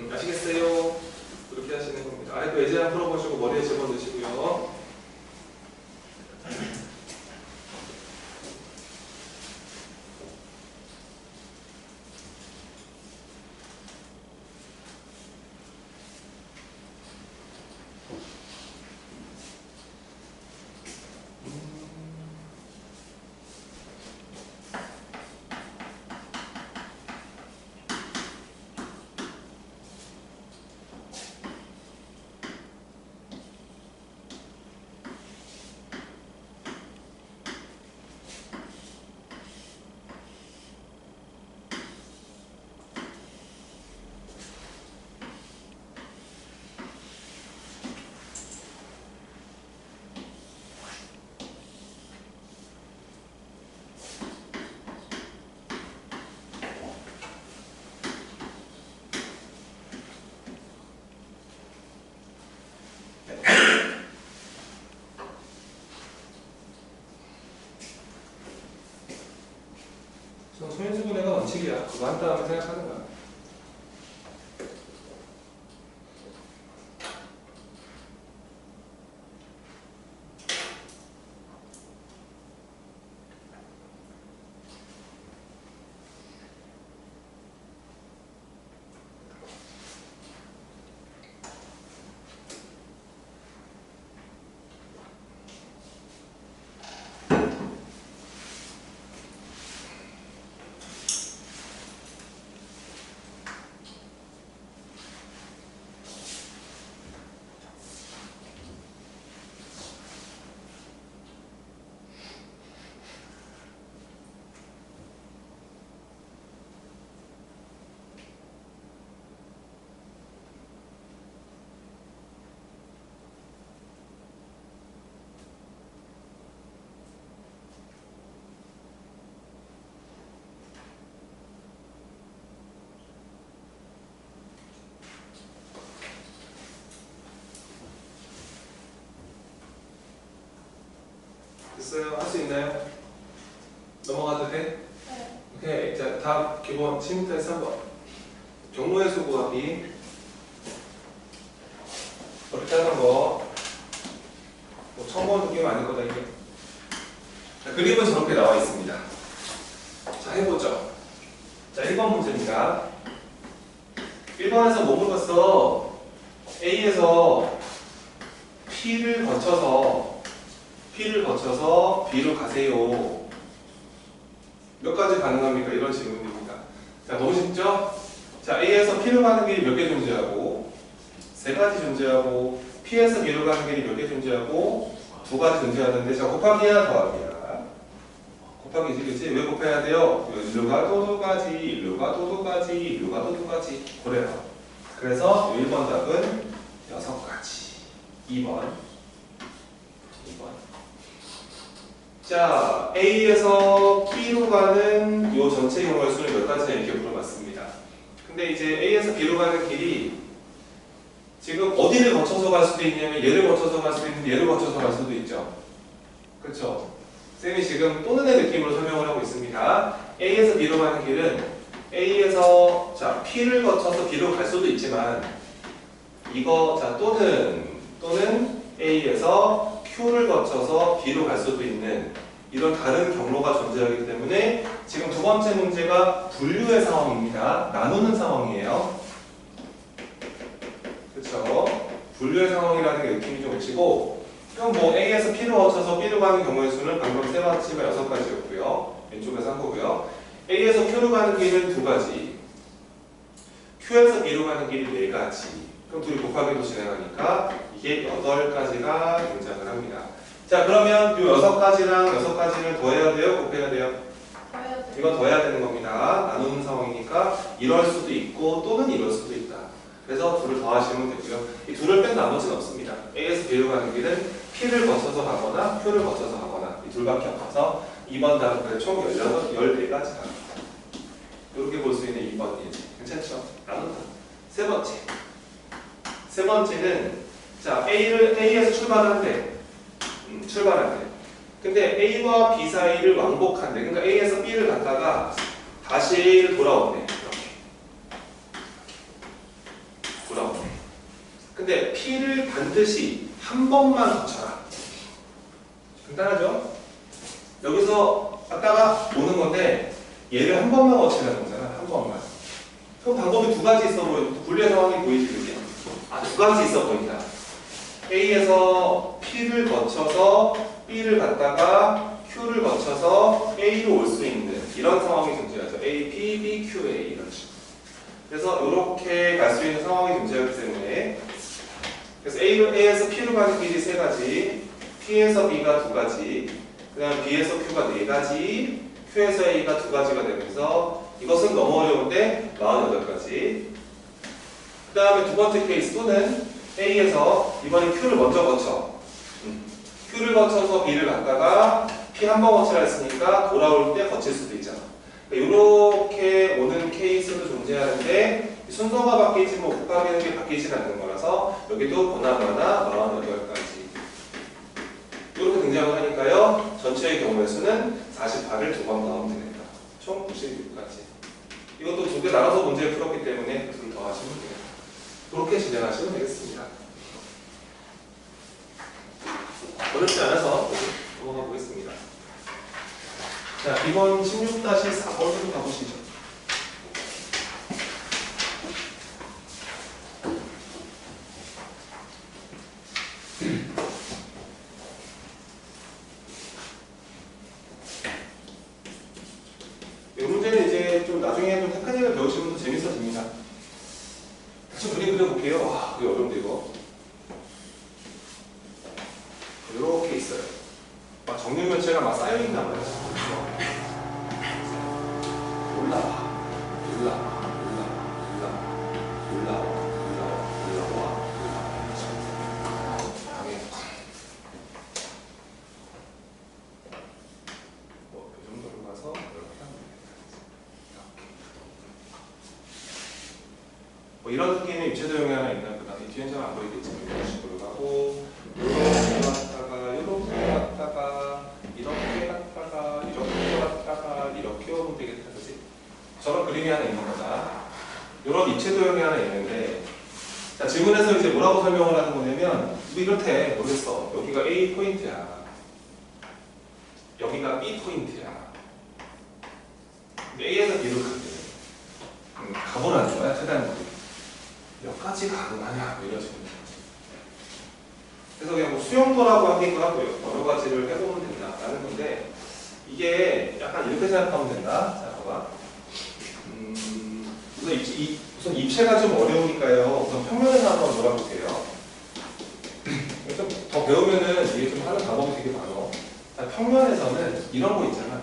거야. 아시겠어요? 그렇게 하시는 겁니다. 아래 거 예제 한번 풀어보시고 머리에 집어넣으시고요. 소인수분해가 원칙이야. 그거 한 다음에 생각하는 거야. 됐어요? 할 수 있나요? 넘어가도 돼? 네. 오케이. 자, 답 기본 침투의 3번. 경로의 수 구하기. 이렇게 하는 거. 뭐 처음 보는 느낌 아닐 거다, 이게. 자, 자, 그림은 저렇게 나와 있습니다. 자, 해보죠. 자, 1번 문제입니다. 1번에서 뭐 물었어? A에서 P를 거쳐서 B로 가세요. 몇 가지 가능합니까? 이런 질문입니다. 자, 너무 쉽죠? 자, A에서 P로 가는 길이 몇 개 존재하고, 세 가지 존재하고, P에서 B로 가는 길이 몇 개 존재하고, 두 가지 존재하는데, 자, 곱하기야, 더하기야? 곱하기지, 그치? 왜 곱해야 돼요? 일로 가도 두 가지, 일로 가도 두 가지, 일로 가도 두 가지. 그래요. 그래서 1번 답은 6가지. 2번. 자, A에서 B로 가는 요 전체 경우의 수는 몇 가지냐 이렇게 물어봤습니다. 근데 이제 A에서 B로 가는 길이 지금 어디를 거쳐서 갈 수도 있냐면 얘를 거쳐서 갈 수도 있는데 얘를 거쳐서 갈 수도 있죠. 그렇죠? 쌤이 지금 또는의 느낌으로 설명을 하고 있습니다. A에서 B로 가는 길은 A에서 자 P를 거쳐서 B로 갈 수도 있지만 이거 자 또는 A에서 Q를 거쳐서 B로 갈 수도 있는 이런 다른 경로가 존재하기 때문에 지금 두 번째 문제가 분류의 상황입니다. 나누는 상황이에요. 그렇죠? 분류의 상황이라는 게 느낌이 좀 오시고 그럼 뭐 A에서 P를 거쳐서 B로 가는 경우의 수는 방금 세 가지가 6가지였고요. 왼쪽에서 한 거고요. A에서 Q로 가는 길은 2가지, Q에서 B로 가는 길이 4가지. 그럼 둘이 곱하기도 진행하니까 이게 8가지가 등장을 합니다. 자, 그러면 이 6가지를 더해야 돼요? 곱해야 돼요? 더해야 돼. 이건 더해야 되는 겁니다. 나누는 상황이니까 이럴 수도 있고 또는 이럴 수도 있다. 그래서 둘을 더하시면 되고요. 이 둘을 뺀 나머지는 없습니다. A에서 B로 가는 길은 P를 거쳐서 가거나 Q를 거쳐서 가거나 이 둘밖에 없어서 2번 답은 총 14가지가 이렇게 볼 수 있는 2번이지. 괜찮죠? 나눈다. 세 번째는 자 A에서 출발한대. 근데 A와 B 사이를 왕복한대. 그러니까 A에서 B를 갔다가 다시 A를 돌아오네. 돌아오네. 근데 P를 반드시 한 번만 거쳐라. 간단하죠? 여기서 갔다가 오는 건데 얘를 한 번만 거치라는 거잖아. 한 번만. 그럼 방법이 2가지 있어 보여. 분류의 상황이 보이지, 그게? 2가지 있어 보인다. A에서 P를 거쳐서 B를 갔다가 Q를 거쳐서 A로 올 수 있는 이런 상황이 존재하죠. A, P, B, Q, A 이런 식으로. 그래서 이렇게 갈 수 있는 상황이 존재하기 때문에 그래서 A에서 P로 가는 길이 3가지, P에서 B가 2가지, 그 다음에 B에서 Q가 4가지, Q에서 A가 2가지가 되면서 이것은 너무 어려운데 48가지. 그 다음에 두 번째 케이스 또는 A에서 이번에 Q를 먼저 거쳐. Q를 거쳐서 B를 갔다가 P 한 번 거치라 했으니까 돌아올 때 거칠 수도 있잖아. 이렇게 오는 케이스도 존재하는데 순서가 바뀌지 뭐 곱하기는 게 바뀌진 않는 거라서 여기도 보나마나 48가지 이렇게 등장을 하니까요. 전체의 경우의 수는 48을 2번 넣으면 되겠다. 총 96가지. 이것도 2개 나눠서 문제를 풀었기 때문에 둘 더 하시면 돼요. 그렇게 진행하시면 되겠습니다. 어렵지 않아서 넘어가 보겠습니다. 자, 이번 16-4번으로 가보시죠. 이 문제는 이제 좀 나중에 좀 테크닉을 배우시면 더 재밌어집니다. 좀 그림 그려볼게요. 와, 그게 어려운데 이거. 이렇게 있어요. 막 정육면체가 막 쌓여있나 봐요. 올라와. 강해. 뭐, 그 정도로 가서 이렇게 하면 됩니다. 뭐 이런 느낌의 입체도형이 하나 있나 보다. 이 뒤엔 잘 안 보이겠지만 이런 식으로 가고 이렇게 갔다가 이렇게 갔다가 이렇게 오면 되겠다. 그치? 저런 그림이 하나 있는 거다. 이런 입체도형이 하나 있는데 자 질문에서 이제 뭐라고 설명을 하는 거냐면 이거 이렇대. 모르겠어. 여기가 A 포인트야. 여기가 여기가 B 포인트야. A에서 B로 가게 돼. 가보라는 거야, 최단 거리. 몇 가지 가능하냐, 뭐 이런 식으로. 그래서 그냥 뭐 수용도라고 하기도 하고요. 여러 가지를 해보면 된다라는 건데, 이게 약간 이렇게 생각하면 된다. 자, 봐봐. 우선 입체가 좀 어려우니까요. 우선 평면에서 한번 놀아볼게요. 좀 더 배우면은 이게 좀 하는 방법이 되게 많아. 자, 평면에서는 이런 거 있잖아.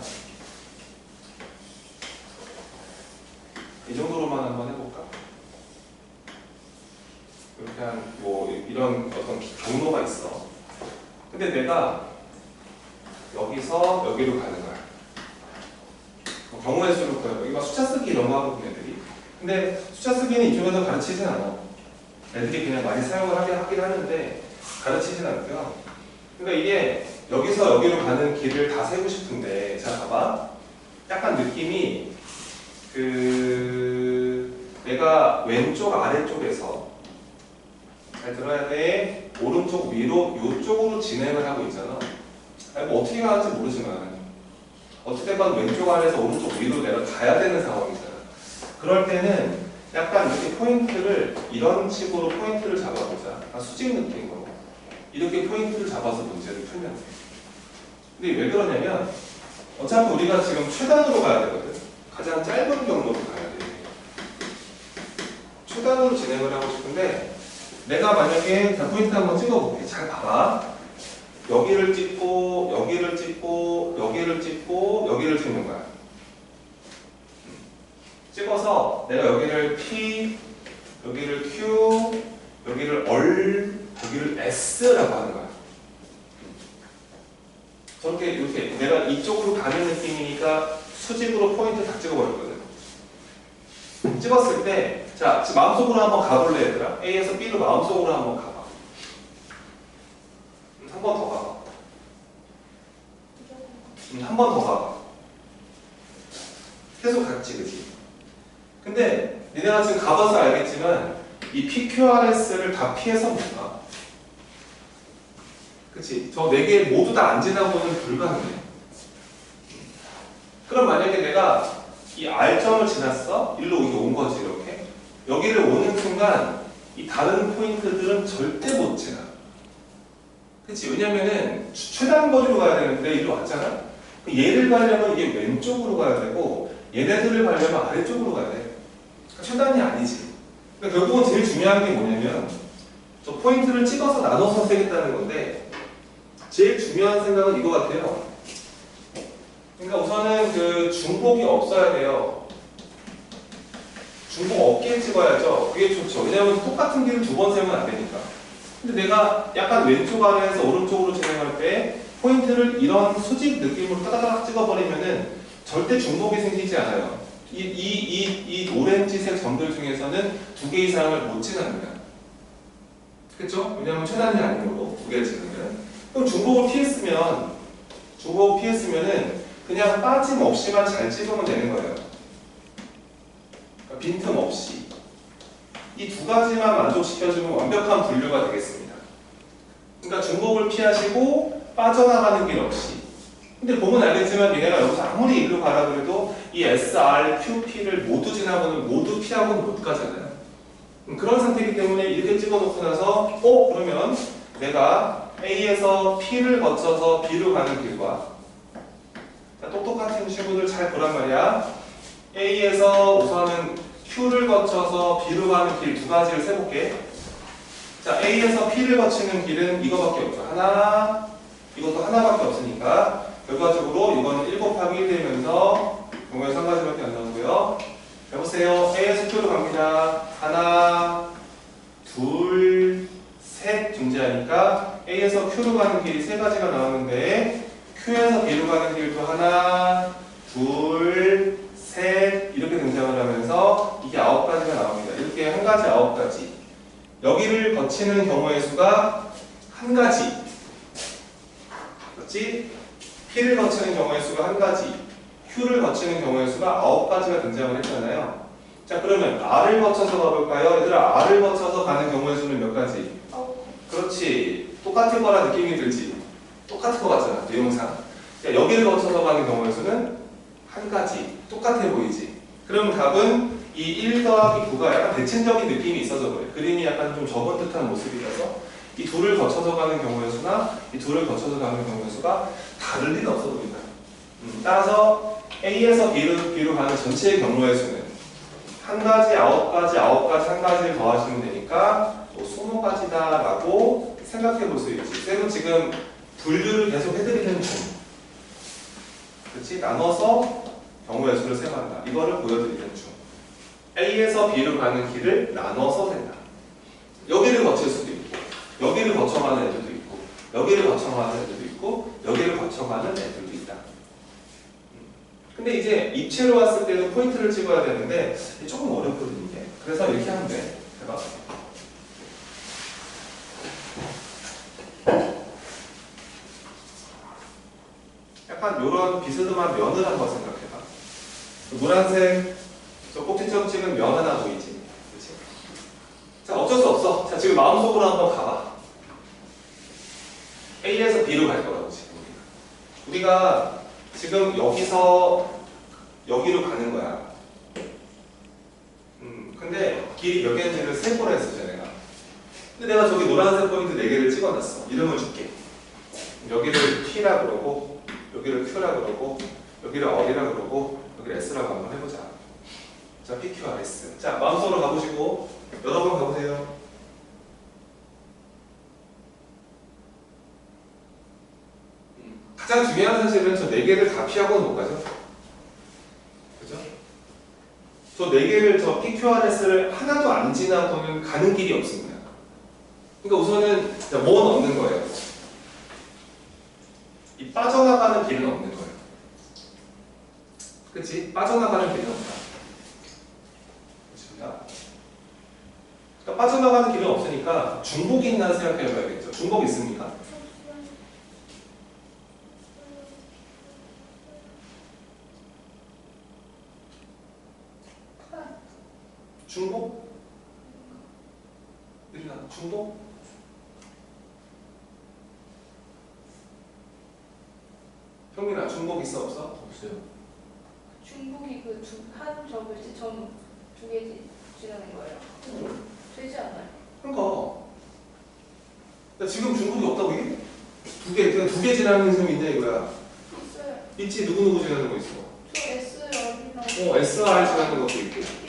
이 정도로만 한번 해볼까? 이렇게 한 뭐 이런 어떤 경로가 있어. 근데 내가 여기서 여기로 가는 거야. 뭐 경우의 수를 구해요. 여기 막 숫자 쓰기 이런 거 하거든 애들이. 근데 숫자 쓰기는 이쪽에서 가르치진 않아. 애들이 그냥 많이 사용을 하긴 하는데 가르치진 않고요. 그러니까 이게 여기서 여기로 가는 길을 다 세고 싶은데, 자 봐봐. 약간 느낌이 내가 왼쪽 아래쪽에서 잘 들어야 돼. 오른쪽 위로 이쪽으로 진행을 하고 있잖아. 아니, 뭐 어떻게 가는지 모르지만 어찌됐건 왼쪽 아래에서 오른쪽 위로 내가 가야 되는 상황이잖아. 그럴 때는 약간 이렇게 포인트를 이런 식으로 포인트를 잡아보자. 수직 느낌으로 이렇게 포인트를 잡아서 문제를 풀면 돼. 근데 왜 그러냐면 어차피 우리가 지금 최단으로 가야 되거든. 가장 짧은 경로로 가야 돼. 최단으로 진행을 하고 싶은데 내가 만약에 포인트 한번 찍어볼게. 잘 봐봐. 여기를 찍고 여기를 찍고 여기를 찍고 여기를 찍는 거야. 찍어서 내가 여기를 P, 여기를 Q, 여기를 R, 여기를 S라고 하는 거야. 저렇게 이렇게 내가 이쪽으로 가는 느낌이니까 수직으로 포인트 다 찍어버렸거든. 찍었을 때, 자, 지금 마음속으로 한번 가볼래, 얘들아? A에서 B로 마음속으로 한번 가봐. 한 번 더 가봐. 한 번 더 가봐. 계속 같지, 그치? 근데 니네가 지금 가봐서 알겠지만 이 PQRS를 다 피해서 못 가. 그치? 저 4개 모두 다 안 지나고는 불가능해. 그럼 만약에 내가 이 R점을 지났어? 일로 이게 온 거지, 이렇게. 여기를 오는 순간 이 다른 포인트들은 절대 못 지나. 그치? 왜냐면은 최단 거리로 가야 되는데 일로 왔잖아? 얘를 가려면 이게 왼쪽으로 가야 되고 얘네들을 가려면 아래쪽으로 가야 돼. 그러니까 최단이 아니지. 그러니까 결국은 제일 중요한 게 뭐냐면 저 포인트를 찍어서 나눠서 세겠다는 건데 제일 중요한 생각은 이거 같아요. 그러니까 우선은 그 중복이 없어야 돼요. 중복 없게 찍어야죠. 그게 좋죠. 왜냐하면 똑같은 길을 2번 세면 안 되니까. 근데 내가 약간 왼쪽 아래에서 오른쪽으로 진행할 때 포인트를 이런 수직 느낌으로 따다닥 찍어버리면은 절대 중복이 생기지 않아요. 이 오렌지색 점들 중에서는 2개 이상을 못 지납니다. 그렇죠? 왜냐하면 최단이 아니므로 2개를 지르면. 그럼 중복을 피했으면은 그냥 빠짐없이만 잘 찍으면 되는 거예요. 그러니까 빈틈 없이. 이 2가지만 만족시켜주면 완벽한 분류가 되겠습니다. 그러니까 중복을 피하시고 빠져나가는 길 없이. 근데 보면 알겠지만 얘네가 여기서 아무리 일로 가라 그래도 이 S, R, Q, P를 모두 지나고는 모두 피하고는 못 가잖아요. 그런 상태이기 때문에 이렇게 찍어놓고 나서 그러면 내가 A에서 P를 거쳐서 B로 가는 길과 똑똑한 친구들 잘 보란 말이야. A에서 우선은 Q를 거쳐서 B로 가는 길 2가지를 세볼게. 자, A에서 P를 거치는 길은 이거밖에 없죠. 하나, 이것도 하나밖에 없으니까 결과적으로 이거는 1 곱하기 1 되면서 경우에서 1가지밖에 안 나오고요. 해보세요. A에서 Q로 갑니다. 하나, 둘, 셋 존재하니까 A에서 Q로 가는 길이 3가지가 나오는데 Q에서 B로 가는 길도 하나, 둘, 셋 이렇게 등장을 하면서 이게 9가지가 나옵니다. 이렇게 1가지 9가지. 여기를 거치는 경우의 수가 1가지. 그렇지? P를 거치는 경우의 수가 1가지. Q를 거치는 경우의 수가 9가지가 등장을 했잖아요. 자, 그러면 R을 거쳐서 가볼까요? 얘들아, R을 거쳐서 가는 경우의 수는 몇 가지? 그렇지. 똑같은 거라 느낌이 들지? 똑같은 거 같잖아, 내용상. 자, 여기를 거쳐서 가는 경우의 수는 한 가지. 똑같아 보이지? 그럼 답은 이 1 더하기 9가 약간 대칭적인 느낌이 있어서 그래. 그림이 약간 좀 접은 듯한 모습이라서 이 둘을 거쳐서 가는 경우의 수나 이 둘을 거쳐서 가는 경우의 수가 다를 리는 없어 보인다. 따라서 A에서 B로 가는 전체의 경로의 수는 한 가지, 9가지, 9가지, 한 가지를 더하시면 되니까 뭐 20가지다라고 생각해 볼 수 있지. 쌤은 지금 분류를 계속 해드리는 중. 그렇지? 나눠서 경우의 수를 세간다. 이거를 보여드리는 중. A에서 B로 가는 길을 나눠서 된다. 여기를 거칠 수도 있고, 여기를 거쳐가는 애들도 있고, 여기를 거쳐가는 애들도 있고, 여기를 거쳐가는 애들도 있다. 근데 이제 입체로 왔을 때도 포인트를 찍어야 되는데 조금 어렵거든요. 이게. 그래서 이렇게 하면 돼. 해봐. 약간 이런 비스듬한 면을 한번 생각해봐. 노란색 저 꼭지점 찍은 면 하나 보이지? 그렇지? 자, 어쩔 수 없어. 자, 지금 마음속으로 한번 가봐. A에서 B로 갈 거라고 지금 우리가 지금 여기서 여기로 가는 거야. 근데 길이 몇 개인지를 세보라 했었죠, 내가. 근데 내가 저기 노란색 포인트 4개를 찍어놨어. 이름을 줄게. 여기를 T라 그러고, 여기를 Q라 그러고, 여기를 R이라 그러고, 여기를 S라고 한번 해보자. 자, PQRS. 자, 마음속으로 가보시고, 여러 번 가보세요. 가장 중요한 사실은 저 4개를 다 피하고는 못 가죠. 그죠? 저 4개를 저 PQRS를 하나도 안 지나고는 가는 길이 없습니다. 그러니까 우선은 뭐 넣는 거예요? 이 빠져나가는 길은 없는 거예요. 그치? 빠져나가는 길은 없다. 그렇습니다. 그러니까 빠져나가는 길은 없으니까 중복이 있나 생각해 봐야겠죠. 중복 있습니까? 중복? 유리나 중복? 형민아 중복 있어 없어? 없어요. 중복이 한 적을지 전 2개 지나는 거예요. 되지 않아요? 그러니까 지금 중복이 없다고 이게? 2개, 2개 지나는 셈이 있냐 이거야? 있어요. 있지. 누구 지나는 거 있어? 저 SR이랑 SR 지나는 것도 있고. PQ랑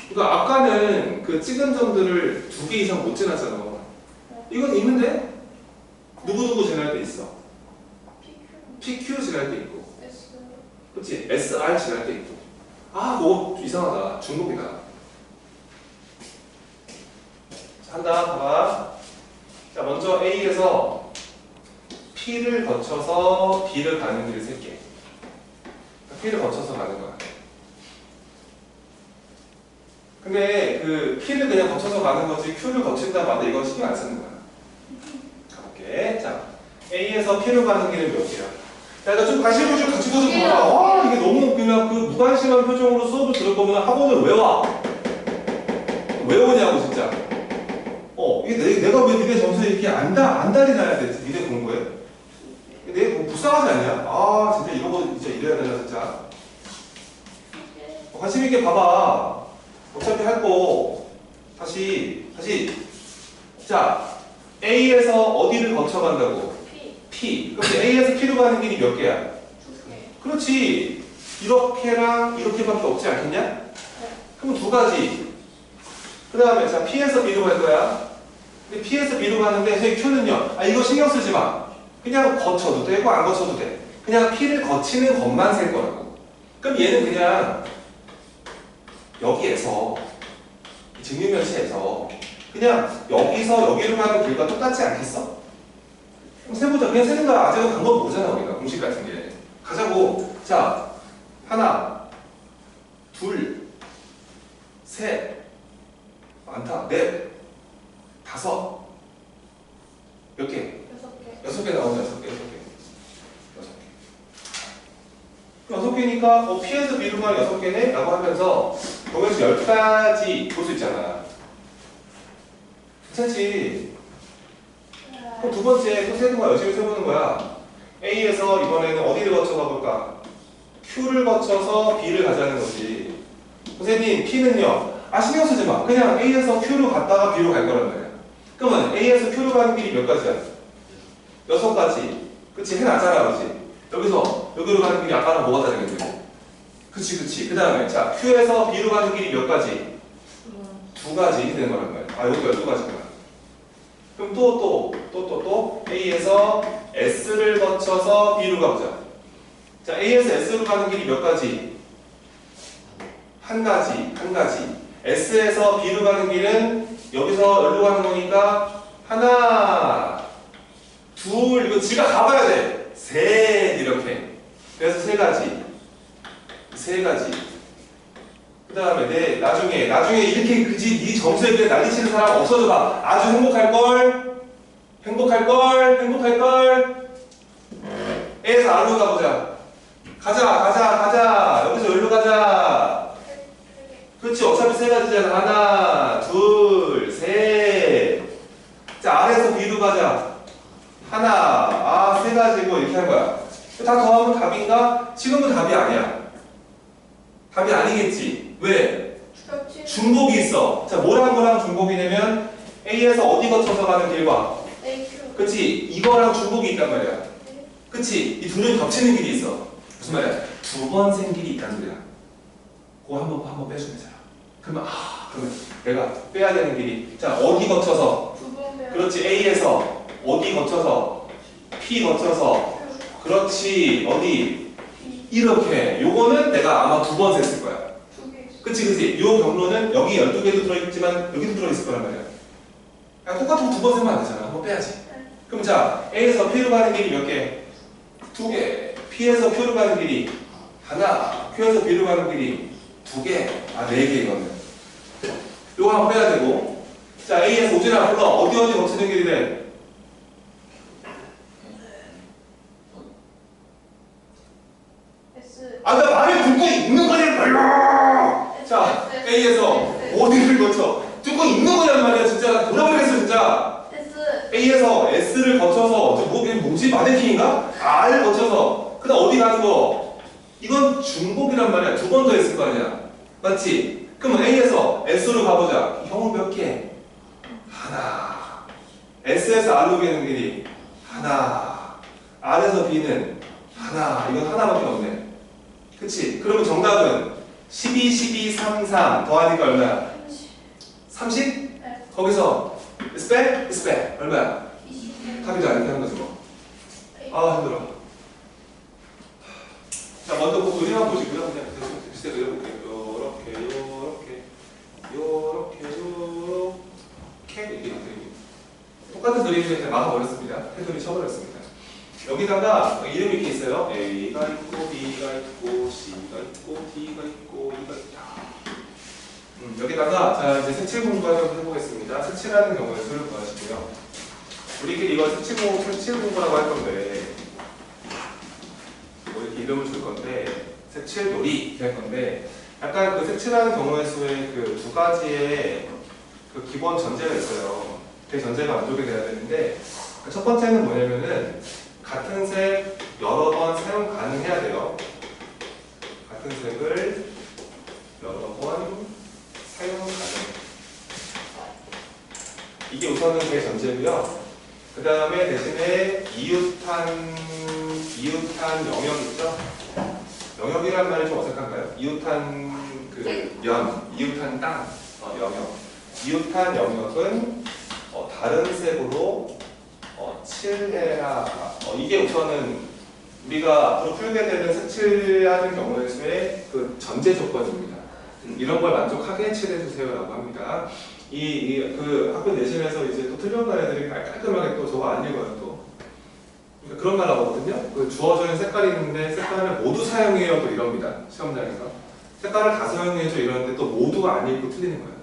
그러니까 아까는 그 찍은 점들을 2개 이상 못 지났잖아. 이건 있는데 누구 지날 때 있어. PQ 지날 때 있고, S 그렇지? SR 지날 때 있고. 아, 뭐 이상하다. 중복이다. 자, 한다. 봐봐. 자, 먼저 A에서 P를 거쳐서 B를 가는 길을 셀게. P를 거쳐서 가는 거야. 근데 그 P를 그냥 거쳐서 가는 거지 Q를 거친다 마다 이건 신경 안 쓰는 거야. 가볼게. 자, A에서 P로 가는 길은 몇 개야? 자, 나 좀 관심을 좀 가지고 좀 봐봐. 와, 이게 너무 그냥 그 무관심한 표정으로 수업을 들을 거면 학원을 왜 와? 왜 오냐고 진짜. 이게 내가 왜 니네 점수에 이렇게 안달이 나야 돼? 니네 공부에? 내가 뭐 불쌍하지 않냐? 아, 진짜 이런 거 진짜 이래야 되나 진짜. 관심 있게 봐봐. 어차피 할 거 다시 자, A에서 어디를 거쳐 간다고? P. 그럼 A에서 P로 가는 길이 몇 개야? 2개. 그렇지. 이렇게랑 이렇게밖에 없지 않겠냐? 그럼 2가지. 그 다음에 자, P에서 B로 갈 거야. 근데 P에서 B로 가는데 저희 Q는요. 아, 이거 신경 쓰지 마. 그냥 거쳐도 되고 안 거쳐도 돼. 그냥 P를 거치는 것만 셀 거라고. 그럼 얘는 그냥 여기에서 증유면체에서 그냥 여기서 여기로 가는 길과 똑같지 않겠어? 그럼 세보자. 그냥 세는 거야. 아직은 방법 모르잖아 우리가. 공식 같은 게. 가자고. 자, 하나, 둘, 셋, 많다. 넷, 다섯, 몇 개? 6개. 6개 나오네. 6개. 6개니까 P에서 B로 가는 6개네? 라고 하면서 거기서 10가지 볼 수 있잖아. 괜찮지? 그럼 두 번째 또 세는 거야. 열심히 세보는 거야. A에서 이번에는 어디를 거쳐 가볼까? Q를 거쳐서 B를 가자는 거지. 선생님, P는요? 아, 신경 쓰지 마. 그냥 A에서 Q로 갔다가 B로 갈 거란 말이야. 그러면 A에서 Q로 가는 길이 몇 가지야? 6가지. 그치? 해놨잖아, 그치? 여기서 여기로 가는 길이 아까랑 뭐가 다르겠지? 그치. 그 다음에, 자, Q에서 B로 가는 길이 몇 가지? 2가지 이렇게 되는 거란 말이야. 아, 여기 12가지구나. 그럼 또 A에서 S를 거쳐서 B로 가보자. 자, A에서 S로 가는 길이 몇 가지? 한 가지. S에서 B로 가는 길은 여기서 여기로 가는 거니까 하나, 둘, 이거 지가 가봐야 돼. 셋, 이렇게. 그래서 3가지. 그 다음에 나중에 이렇게 그지 네 점수에 비해 난리치는 사람 없어져 봐. 아주 행복할걸. A에서 R로 가보자. 가자. 여기서 여기로 가자. 그렇지. 어차피 3가지잖아. 하나, 둘, 셋. 자, R에서 B로 가자. 하나, 3가지고 이렇게 한 거야. 다 더하면 답인가? 지금은 답이 아니야. 답이 아니겠지. 왜? 중복이 있어. 자, 뭐랑 중복이냐면 A에서 어디 거쳐서 가는 길과 그치? 이거랑 중복이 있단 말이야. 그치? 이 둘은 겹치는 길이 있어. 무슨 말이야? 2번 생 길이 있다는 소리야. 그거 한번 빼주면 되잖아. 그러면 내가 빼야 되는 길이 자, 어디 거쳐서? 그렇지. A에서 어디 거쳐서? P 거쳐서 그렇지. 어디? 이렇게. 요거는 내가 아마 2번 셌을 거야. 그치. 요 경로는 여기 12개도 들어있지만 여기도 들어있을 거란 말이야. 야, 똑같은 거 2번 세면 안 되잖아. 한번 빼야지. 그럼 자, A에서 P로 가는 길이 몇 개? 2개. P에서 Q로 가는 길이 하나. Q에서 B로 가는 길이 2개. 4개 이거는. 요거 한번 빼야 되고. 자, A에서 오진아 불러. 어디 거치는 길이래? 나 말을 듣고 있는 거냐 말이야. 자, A에서 어디를 거쳐? 듣고 있는 거란 말이야. 진짜 돌아버리겠어 진짜. A에서 S를 거쳐서 뭐지? 마네킹인가? R을 거쳐서 그다음 어디 가는 거? 이건 중복이란 말이야. 2번 더 했을 거 아니야. 맞지? 그러면 A에서 S로 가보자. 형은 몇 개? 하나. S에서 R로 가는 길이 하나. R에서 B는 하나. 이건 하나밖에 없네. 그치? 그러면 정답은 12, 3 더하니까 얼마야? 30? 네. 거기서 스펙? 얼마야? 답이도 아닌데 하는 거지 뭐. 힘들어. 자, 먼저 그 그림만 보시고요. 그냥 글쎄 그려볼게요. 이렇게 똑같은 그림을 그냥 막아버렸습니다. 테두리 쳐버렸습니다. 여기다가 이름이 이렇게 있어요. A가 있고 B가 있고 C가 있고 D가 있고 E가 있다. 여기다가 자 이제 색칠 공부 한번 해보겠습니다. 색칠하는 경우에 수를 구하시고요. 우리끼리 이걸 색칠 공부라고 할 건데 뭐 이렇게 이름을 줄 건데 색칠놀이 할 건데 약간 그 색칠하는 경우의 수의 그 2가지의 그 기본 전제가 있어요. 그 전제가 만족이 돼야 되는데 첫 번째는 뭐냐면은 같은 색 여러 번 사용 가능해야 돼요. 같은 색을 여러 번 사용 가능. 이게 우선은 제 전제고요. 그 다음에 대신에 이웃한 영역 있죠? 영역이란 말이 좀 어색한가요? 이웃한 이웃한 땅 영역. 이웃한 영역은 다른 색으로 칠해라. 이게 우선은 우리가 앞으로 풀게 되는 색칠하는 경우의 수의 그 전제 조건입니다. 이런 걸 만족하게 칠해주세요라고 합니다. 그 학교 내신에서 이제 또 틀렸던 애들이 깔끔하게 또 저거 안 읽어요 또. 그러니까 그런 말 나오거든요. 그 주어져 있는 색깔이 있는데 색깔을 모두 사용해요 또 이럽니다. 시험장에서 색깔을 다 사용해줘 이러는데 또 모두가 안 읽고 틀리는 거예요.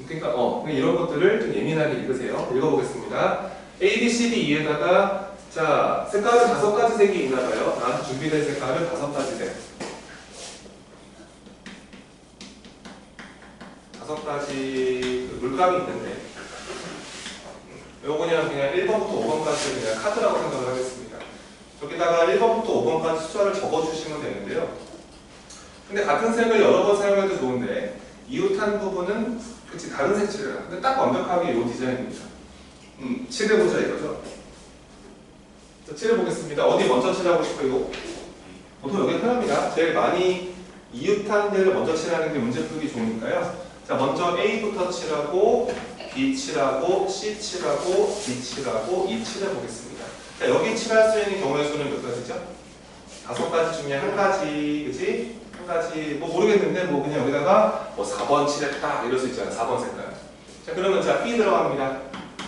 그러니까 이런 것들을 좀 예민하게 읽으세요. 읽어보겠습니다. A, B, C, D, E에다가 자 색깔은 5가지 색이 있나봐요. 나한테 준비된 색깔은 5가지 색. 5가지 물감이 있는데 요거 그냥 1번부터 5번까지 그냥 카드라고 생각을 하겠습니다. 여기다가 1번부터 5번까지 숫자를 적어주시면 되는데요. 근데 같은 색을 여러 번 사용해도 좋은데 이웃한 부분은 그치 다른 색 칠해라. 근데 딱 완벽하게 이 디자인입니다. 칠해보자 이거죠. 자, 칠해보겠습니다. 어디 먼저 칠하고 싶어요? 보통 여기 편합니다. 제일 많이 이웃한 데를 먼저 칠하는 게 문제 풀기 좋으니까요. 자, 먼저 A부터 칠하고 B 칠하고 C 칠하고 D 칠하고 E 칠해보겠습니다. 자, 여기 칠할 수 있는 경우의 수는 몇 가지죠? 5가지 중에 한 가지, 그치? 한 가지, 뭐 모르겠는데, 뭐 그냥 여기다가 뭐 4번 칠했다, 이럴 수 있잖아요. 4번 색깔. 자, 그러면 자, B 들어갑니다.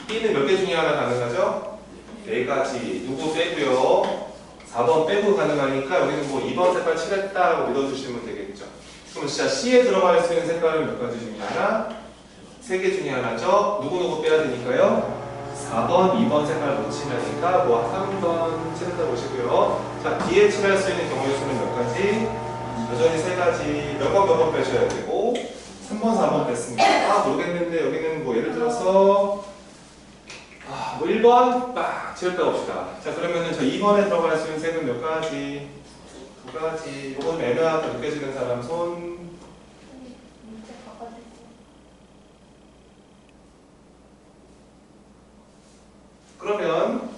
B는 몇 개 중에 하나 가능하죠? 4가지. 누구 빼고요? 4번 빼고 가능하니까 여기는 뭐 2번 색깔 칠했다라고 믿어주시면 되겠죠. 그럼 진짜 C에 들어갈 수 있는 색깔은 몇 가지 중에 하나? 3개 중에 하나죠? 누구 빼야 되니까요? 4번, 2번 색깔 못 칠하니까 뭐 3번 칠했다 보시고요. 자, D에 칠할 수 있는 경우의 수는 몇 가지? 여전히 3가지. 몇 번 빼셔야 되고 3번, 4번 뺐습니다. 아, 모르겠는데 여기는 뭐 예를 들어서 뭐 1번 빡 칠했다 봅시다. 자, 그러면은 저 2번에 들어갈 수 있는 색은 몇 가지? 2가지. 요건 애매하게 느껴지는 사람 손. 문제 가가지고. 그러면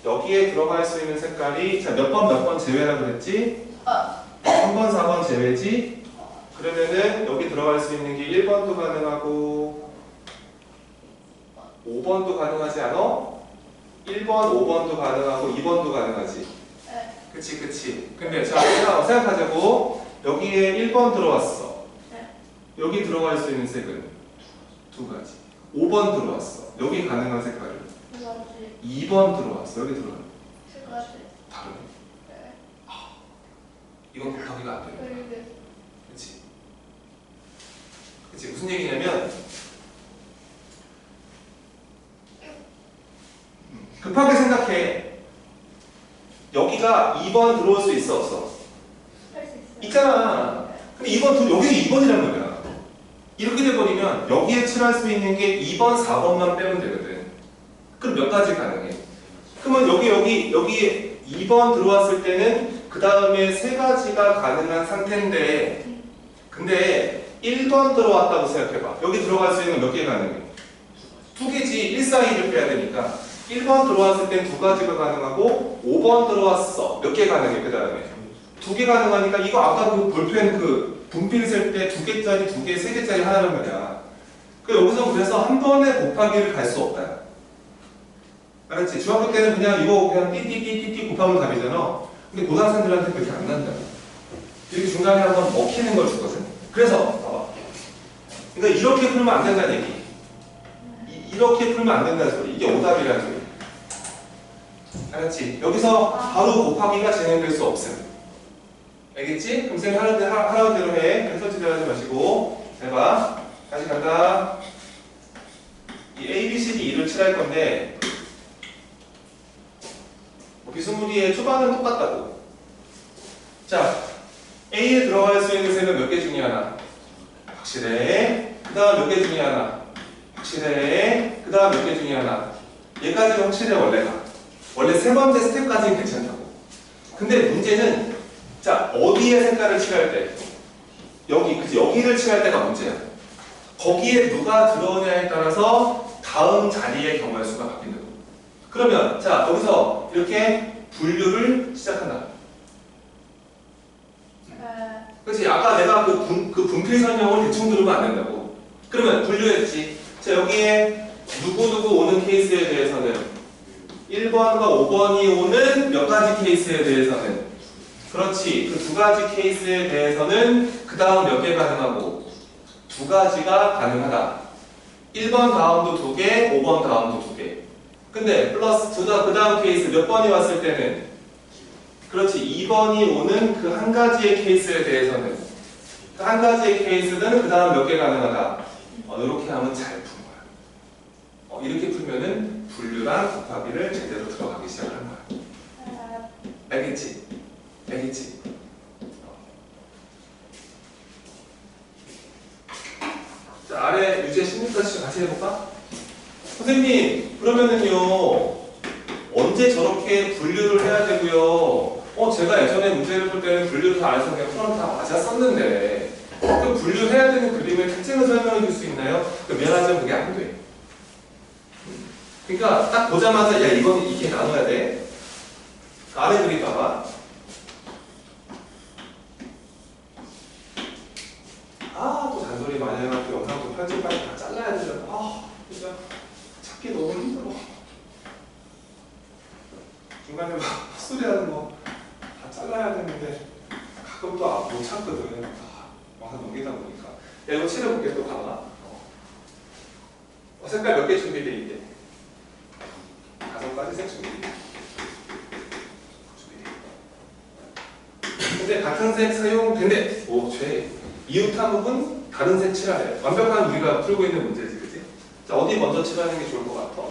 여기에 들어갈 수 있는 색깔이 자, 몇 번 제외라 그랬지? 3번, 4번 제외지? 그러면은 여기 들어갈 수 있는 게 1번도 가능하고 5번도 가능하지 않아? 1번, 5번도 가능하고 2번도 가능하지? 네. 그치. 근데 자, 생각하자고. 여기에 1번 들어왔어. 네. 여기 들어갈 수 있는 색은 2가지. 5번 들어왔어. 여기 가능한 색깔은 2가지. 2번 들어왔어. 여기 들어왔어. 7가지. 다르네. 네. 이건 곱하기가 안 되네. 그리고 그치. 무슨 얘기냐면 급하게 생각해. 여기가 2번 들어올 수 있어 없어? 할 수 있어요. 있잖아. 근데 2번 여기 2번이란 말이야. 이렇게 돼버리면 여기에 칠할 수 있는 게 2번, 4번만 빼면 되거든. 그럼 몇 가지 가능해? 그러면 여기에 2번 들어왔을 때는 그 다음에 3가지가 가능한 상태인데 근데 1번 들어왔다고 생각해봐. 여기 들어갈 수 있는 몇 개 가능해? 2개지. 1, 4, 2를 빼야 되니까 1번 들어왔을 땐 2가지가 가능하고 5번 들어왔어. 몇 개 가능해? 그 다음에 2개 가능하니까 이거 아까 그 볼펜 그 분필 셀 때 2개짜리, 2개, 3개짜리 하나란 말이야. 여기서 그래서 한 번에 곱하기를 갈 수 없다. 알았지? 중학교 때는 그냥 이거 그냥 띠띠띠띠띠 곱하면 답이잖아. 근데 고등학생들한테 그렇게 안 난다. 이렇게 중간에 한번 먹히는 걸 주거든. 그래서 봐봐. 그러니까 이렇게 풀면 안 된다는 얘기. 이렇게 풀면 안 된다는 소리. 이게 오답이라는 소리. 알았지? 여기서 바로 곱하기가 진행될 수 없음. 알겠지? 그럼 쌤이 하라는 대로 해. 설치를 하지 마시고. 해봐. 다시 간다. 이 A, B, C, D, E를 칠할 건데 비스무리의 초반은 똑같다고. 자, A에 들어갈 수 있는 색은 몇 개 중에 하나? 확실해. 그 다음 몇 개 중에 하나? 확실해. 그 다음 몇 개 중에 하나? 얘까지 확실해 원래가. 원래 3번째 스텝까지는 괜찮다고. 근데 문제는 자, 어디에 색깔을 칠할 때? 여기를 칠할 때가 문제야. 거기에 누가 들어오냐에 따라서 다음 자리의 경우의 수가 바뀐다고. 그러면 자, 여기서 이렇게 분류를 시작한다. 그렇지? 아까 내가 그 분필 설명을 대충 들으면 안 된다고. 그러면 분류했지. 자, 여기에 누구 오는 케이스에 대해서는 1번과 5번이 오는 몇 가지 케이스에 대해서는 그렇지. 그 2가지 케이스에 대해서는 그 다음 몇 개 가능하고 2가지가 가능하다. 1번 다음도 2개, 5번 다음도 2개. 근데 플러스 그 다음 케이스 몇 번이 왔을 때는 그렇지. 2번이 오는 그 한 가지의 케이스에 대해서는 그 한 가지의 케이스는 그 다음 몇 개 가능하다. 이렇게 하면 잘 푼 거야. 이렇게 풀면은 분류랑 곱하기를 제대로 들어가기 시작하는 거야. 알겠지? 알겠지? 자, 아래 유제 16까지 같이 해볼까? 선생님, 그러면은요, 언제 언제 저렇게 분류를 해야 되고요. 제가 예전에 문제를 볼 때는 분류를 다 안 해서 그냥 프로는 다 맞았었는데 그 분류해야 되는 그림의 특징을 설명해 줄 수 있나요? 미안하지만 그게 안 돼. 그러니까 딱 보자마자 야 이건 이게 나눠야 돼. 아래 그림 봐봐. 또 잔소리 많이 해가지고 영상도 편집까지 다 잘라야 되잖아. 진짜 찾기 너무 힘들어. 중간에 막 헛소리하는 거 다 잘라야 되는데 가끔 또 못 찾거든. 와서 넘기다 보니까. 야 이거 칠해볼게. 또 봐봐. 색깔 몇 개 준비돼 있대? 5가지 색 준비돼. 근데 같은 색 사용된대. 죄. 이웃함목은 다른 색 칠하래. 완벽한 우리가 풀고 있는 문제지, 그치? 자, 어디 먼저 칠하는 게 좋을 것 같아?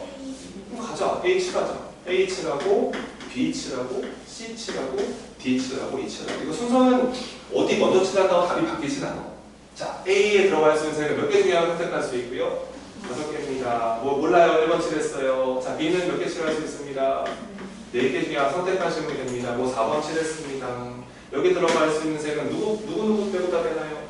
그럼 가자. A 칠하자. A 칠하고, B 칠하고, C 칠하고, D 칠하고, E 칠하고. 이거 순서는 어디 먼저 칠한다고 답이 바뀌진 않아. 자, A에 들어갈 수 있는 색을 몇 개 중에 하나 선택할 수 있고요. 5개입니다. 몰라요. 1번 칠했어요. 자, B는 몇 개 칠할 수 있습니다. 4개 중에 하나 선택하시면 됩니다. 4번 칠했습니다. 여기 들어갈 수 있는 색은 누구 빼고 다 되나요?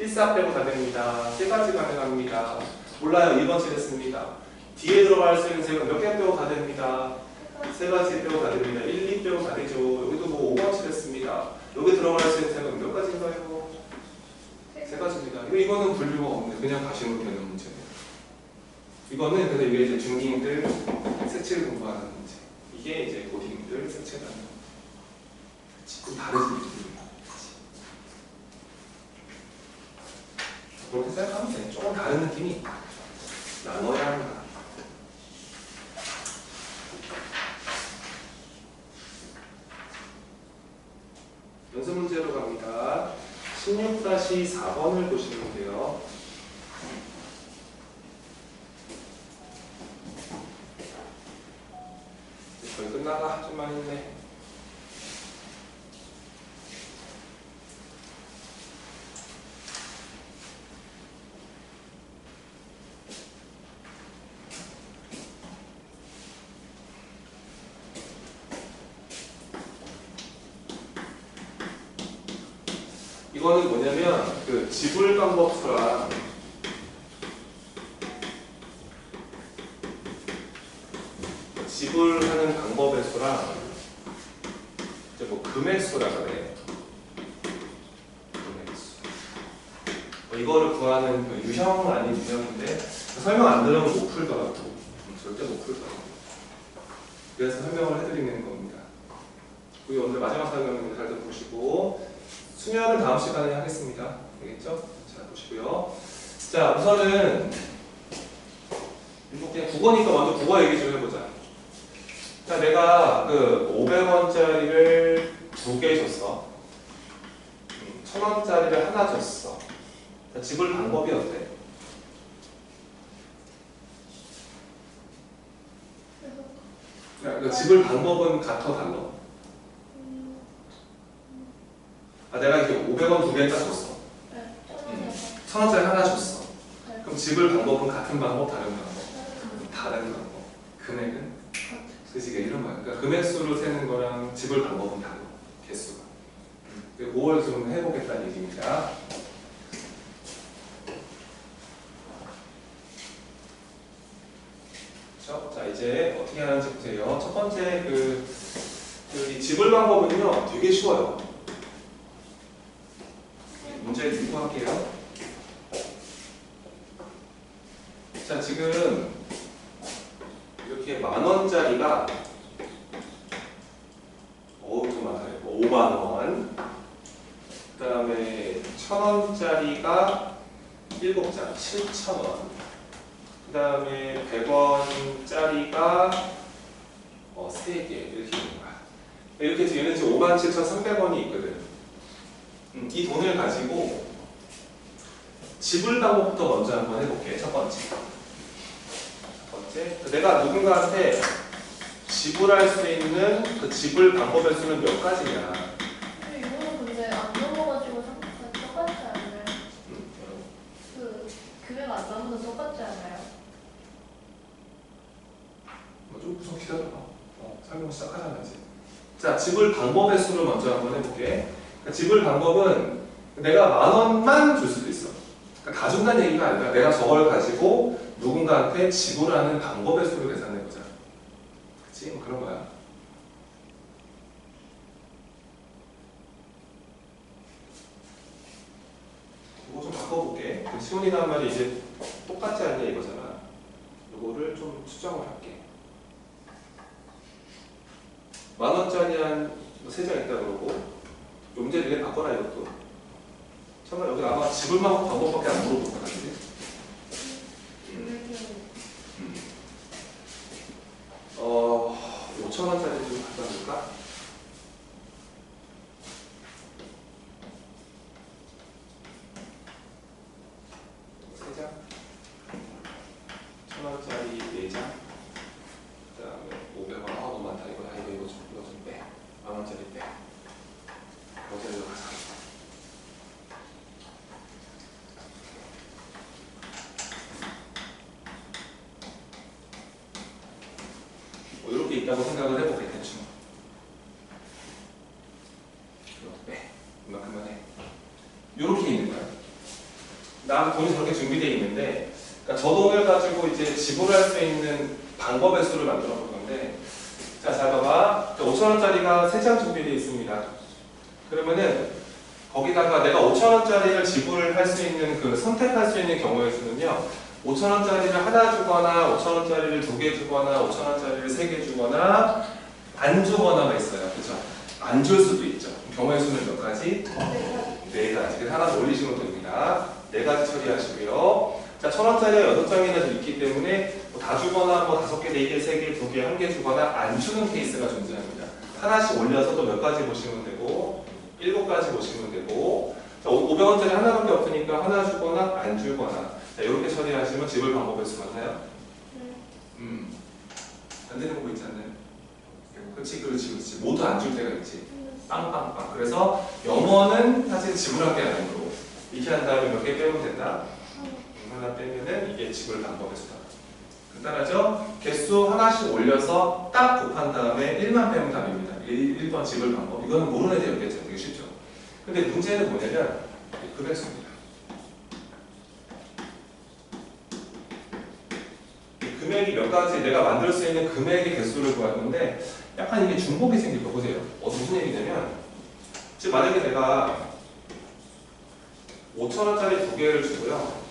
1사 빼고 다 됩니다. 3가지 가능합니다. 몰라요. 2번 칠했습니다. D에 들어갈 수 있는 색은 몇 개 빼고 다 됩니다. 3가지 빼고 다 됩니다. 1, 2 빼고 다 되죠. 여기도 5번 칠했습니다. 여기 들어갈 수 있는 색은 몇 가지인가요? 3가지입니다. 이거는 분류가 없네. 그냥 가시면 되는 문제예요. 이거는 그래서 이게 이제 중딩들 색칠 공부하는 문제. 이게 이제 고딩들 색칠하는 문제. 좀 다르지. 그렇게 생각하면 돼. 조금 다른 느낌이 있다. 나눠야 한다. 연습 문제로 갑니다. 16-4번을 보시면 돼요. 거의 끝나가. 좀만 있네. 이거는 뭐냐면 그 지불 방법수랑 지불하는 방법의 수랑 이제 뭐 금액수라 그래. 금액수. 이거를 구하는 그 유형은 아닌 유형인데 설명 안 들으면 못 풀더라고. 절대 못 풀더라고. 그래서 설명을 해드리는 겁니다. 우리 오늘 마지막 설명을 잘 들어보시고 수녀는 다음 시간에 하겠습니다. 되겠죠? 자, 보시고요. 자, 우선은 그냥 국어니까 먼저 국어 얘기 좀 해보자. 자, 내가 그 500원짜리를 2개 줬어. 1000원짜리를 하나 줬어. 자, 지불 방법이 어때? 그러니까 지불 방법은 같아 달라? 내가 이렇게 500원 2개 딱 줬어. 1000원짜리 하나 줬어. 그럼 지불 방법은 같은 방법, 다른 방법? 다른 방법. 금액은? 그치, 이런 거야. 그러니까 금액수를 세는 거랑 지불 방법은 달라. 개수가. 그걸 좀 해보겠다는 얘기입니다. 그렇죠? 자, 이제 어떻게 하는지 보세요. 첫 번째 이 지불 방법은요, 되게 쉬워요. 문제 듣고 할게요. 자, 지금 이렇게 10,000원짜리가 좀 많아요. 50,000원. 그 다음에 1,000원짜리가 7장, 7,000원. 그 다음에 100원짜리가 3개 이렇게 있는 거야. 이렇게 해서 얘는 지금 57,300원이 있거든. 이 돈을 가지고 지불 방법부터 먼저 한번 해볼게. 첫 번째. 내가 누군가한테 지불할 수 있는 그 지불 방법의 수는 몇 가지냐. 이거는 근데 안 넘어가지고 똑같지 않아요? 그 금액 안 나오면 똑같지 않아요? 좀 구석 기다려봐. 설명 시작하자면 이제. 자, 지불 방법의 수를 먼저 한번 해볼게. 그러니까 지불 방법은 내가 10,000원만 줄 수도 있어. 그러니까 다 준다는 얘기가 아니라 내가 저걸 가지고 누군가한테 지불하는 방법의 수를 계산해보자. 그치? 뭐 그런 거야. 이거 좀 바꿔볼게. 시온이란 말이 이제 똑같지 않냐 이거잖아. 이거를 좀 수정을 할게. 10,000원짜리 한 3장 있다 그러고 문제 내내 바꿔라 이것도. 정말 여기 아마 지불만 방법밖에 안 물어볼 것 같은데. 5,000원짜리 좀 갖다 줄까? 세 장, 1,000원짜리 4장, 그 다음에 500원. 아, 너무 많다. 이거 좀 빼. 10,000원짜리 빼. 어디로 가서. 이렇게 있다고 생각을 해볼게, 대충. 이것도 빼. 이만큼만 해. 이렇게 있는 거야. 난 돈이 저렇게 준비되어 있는데, 그러니까 저 돈을 가지고 이제 지불할 수 있는 방법의 수를 만들어 볼 건데, 자, 잘 봐봐. 5,000원짜리가 3장 준비되어 있습니다. 그러면은, 거기다가 내가 5,000원짜리를 지불을 할 수 있는 선택할 수 있는 경우의 수는요, 5,000원짜리를 하나 주거나 5,000원짜리를 2개 주거나 5,000원짜리를 3개 주거나 안 주거나가 있어요. 그죠? 안 줄 수도 있죠. 경우의 수는 몇 가지? 4가지. 그래서 하나 더 올리시면 됩니다. 4가지 처리하시고요. 자, 1,000원짜리가 6장이나 있기 때문에 다 주거나 5개, 4개, 3개, 2개, 1개 주거나 안 주는 케이스가 존재합니다. 하나씩 올려서 또 몇 가지 보시면 되고 7가지 보시면 되고, 자, 500원짜리 하나밖에 없으니까 하나 주거나 안 주거나, 자, 이렇게 처리하시면 지불 방법의 수 맞나요? 안 되는 거 있지 않나요? 그렇지. 모두 안 줄 때가 있지. 빵빵빵. 그래서 영어는 사실 지불한 게 아니고 이렇게 한 다음에 몇 개 빼면 된다. 하나 빼면은 이게 지불 방법의 수다. 간단하죠? 개수 하나씩 올려서 딱 곱한 다음에 1만 빼면 답입니다. 1번 지불 방법. 이거는 모르는 애들이었겠죠. 되게 쉽죠. 근데 문제는 뭐냐면 금액수입니다. 금액이 몇 가지 내가 만들 수 있는 금액의 개수를 구할 건데 약간 이게 중복이 생길 거 보세요. 무슨 얘기냐면 지금 만약에 내가 5,000원짜리 2개를 주고요,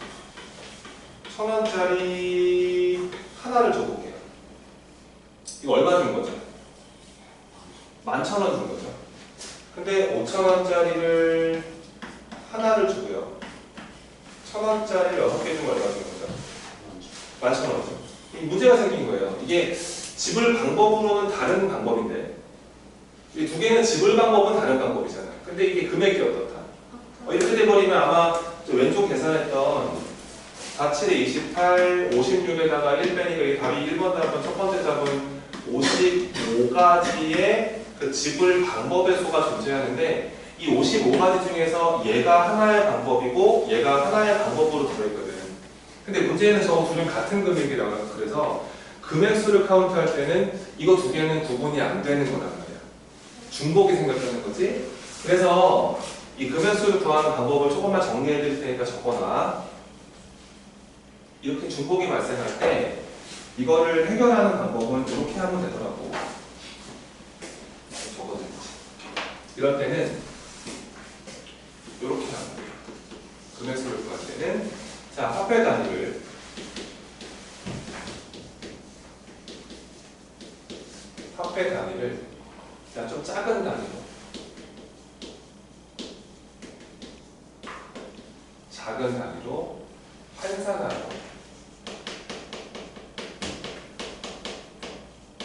1,000원짜리 하나를 줘볼게요. 이거 얼마 준 거죠? 11,000원 준 거죠. 근데 5,000원짜리를 하나를 주고요, 1,000원짜리 6개 주면 얼마 준 거죠? 11,000원이죠. 이 문제가 생긴 거예요. 이게 지불 방법으로는 다른 방법인데 이 2개는 지불 방법은 다른 방법이잖아요. 근데 이게 금액이 어떻다? 이렇게 돼버리면 아마 왼쪽 계산했던 4, 7에 28, 56에다가 1 빼니까 이 답이 1번 답은 첫 번째 답은 55가지의 그 지불 방법의 수가 존재하는데 이 55가지 중에서 얘가 하나의 방법이고 얘가 하나의 방법으로 들어있거든. 근데 문제는 저 둘은 같은 금액이라고. 그래서 금액수를 카운트할 때는 이거 2개는 구분이 안 되는 거란 말이야. 중복이 생겼다는 거지. 그래서 이 금액수를 구하는 방법을 조금만 정리해 드릴 테니까 적어놔. 이렇게 중복이 발생할 때 이거를 해결하는 방법은 이렇게 하면 되더라고. 적어드리지. 이럴 때는 이렇게 하는 거예요. 금액수를 구할 때는 자, 화폐 단위를 자, 좀 작은 단위로 작은 단위로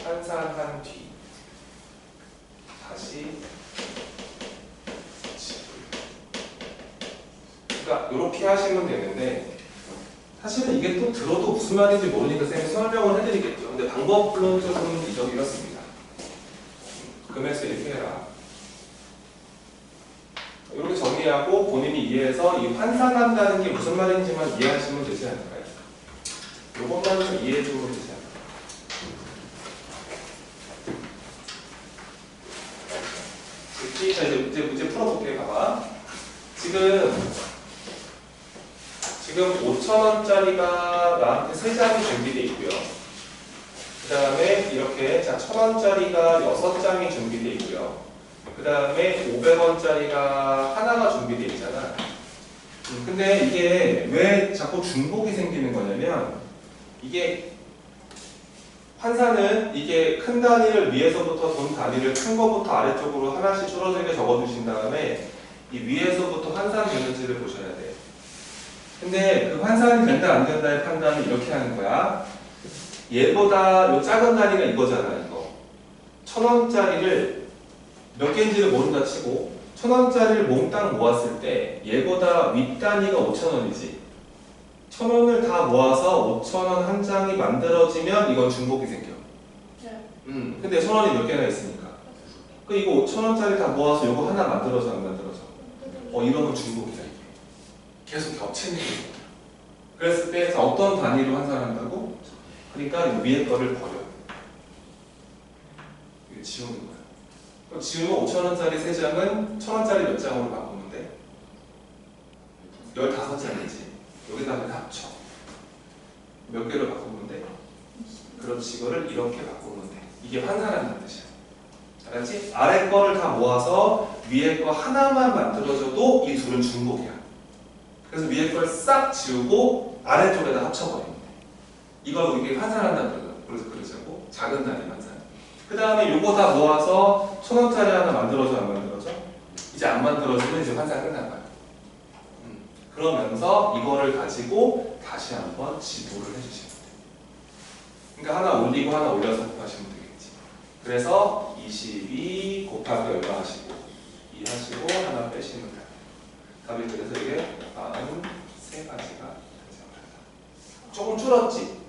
환산한 뒤 다시 지불. 그러니까 이렇게 하시면 되는데 사실은 이게 또 들어도 무슨 말인지 모르니까 쌤이 설명을 해드리겠죠. 근데 방법론적으로는 이렇습니다. 금액수 이렇게 해라. 이렇게 정리하고 본인이 이해해서 이 환산한다는 게 무슨 말인지만 이해하시면 되지 않을까요? 이것만 좀 이해해주면 되지 않을까요? 자, 이제 문제 풀어볼게. 봐봐. 지금 5,000원짜리가 나한테 3장이 준비되어 있고요. 그 다음에 이렇게 자 1,000원짜리가 6장이 준비되어 있고요. 그 다음에 500원짜리가 하나가 준비되어 있잖아. 근데 이게 왜 자꾸 중복이 생기는 거냐면 이게 환산은 이게 큰 단위를 위에서부터 돈 단위를 큰 거부터 아래쪽으로 하나씩 줄어들게 적어주신 다음에 이 위에서부터 환산되는지를 보셔야 돼. 근데 그 환산이 된다 안 된다의 판단은 이렇게 하는 거야. 얘보다 요 작은 단위가 이거잖아. 이거 1,000원짜리를 몇 개인지를 모른다 치고 1,000원짜리를 몽땅 모았을 때 얘보다 윗 단위가 5,000원이지. 1,000원을 다 모아서 5,000원 한 장이 만들어지면 이건 중복이 생겨. 네. 근데 1,000원이 몇 개나 있으니까. 그 이거 5,000원짜리 다 모아서 이거 하나 만들어져 안 만들어져? 이러면 중복이다 이게. 계속 겹치는 거야. 그랬을 때 자, 어떤 단위로 환산한다고? 그러니까 이 위에 거를 버려. 이거 지우는 거야. 그럼 지우면 5,000원짜리 3장은 1,000원짜리 몇 장으로 바꾸면 돼? 15장이지. 여기다가 합쳐. 몇 개를 바꾸면 돼? 그렇지. 이거를 이렇게 바꾸면 돼. 이게 환산한다는 뜻이야. 알았지? 아래 거를 다 모아서 위에 거 하나만 만들어줘도 이 둘은 중복이야. 그래서 위에 걸 싹 지우고 아래쪽에다 합쳐버리면 돼. 이걸 우리가 환산한다는 그래서 그러자고 작은 단위 환산. 그 다음에 요거 다 모아서 1,000원짜리 하나 만들어줘 안 만들어져? 이제 안 만들어지면 이제 환산 끝난 거야. 그러면서 이거를 가지고 다시 한번 지도를 해주시면 돼요. 그러니까 하나 올리고 하나 올려서 곱하시면 되겠지. 그래서 22 곱하기 얼마 하시고 2 하시고 하나 빼시면 돼요. 답이 그래서 이게 43가지가 탄생한다. 조금 줄었지?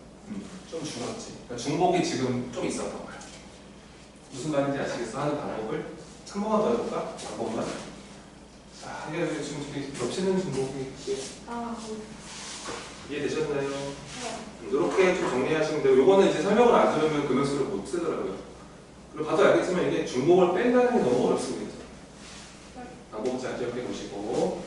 좀 줄었지. 그러니까 중복이 지금 좀 있었던 거야. 무슨 말인지 아시겠어? 하는 방법을 한 번만 더 해볼까? 방법만. 자, 이게 지금 겹치는 중복이 이해되셨나요? 이렇게 좀 정리하시면 되고, 요거는 이제 설명을 안 들으면 금액수를 못 쓰더라고요. 그리고 봐도 알겠지만 이게 중복을 뺀다는 게 너무 어렵습니다. 방법 잘 기억해 보시고.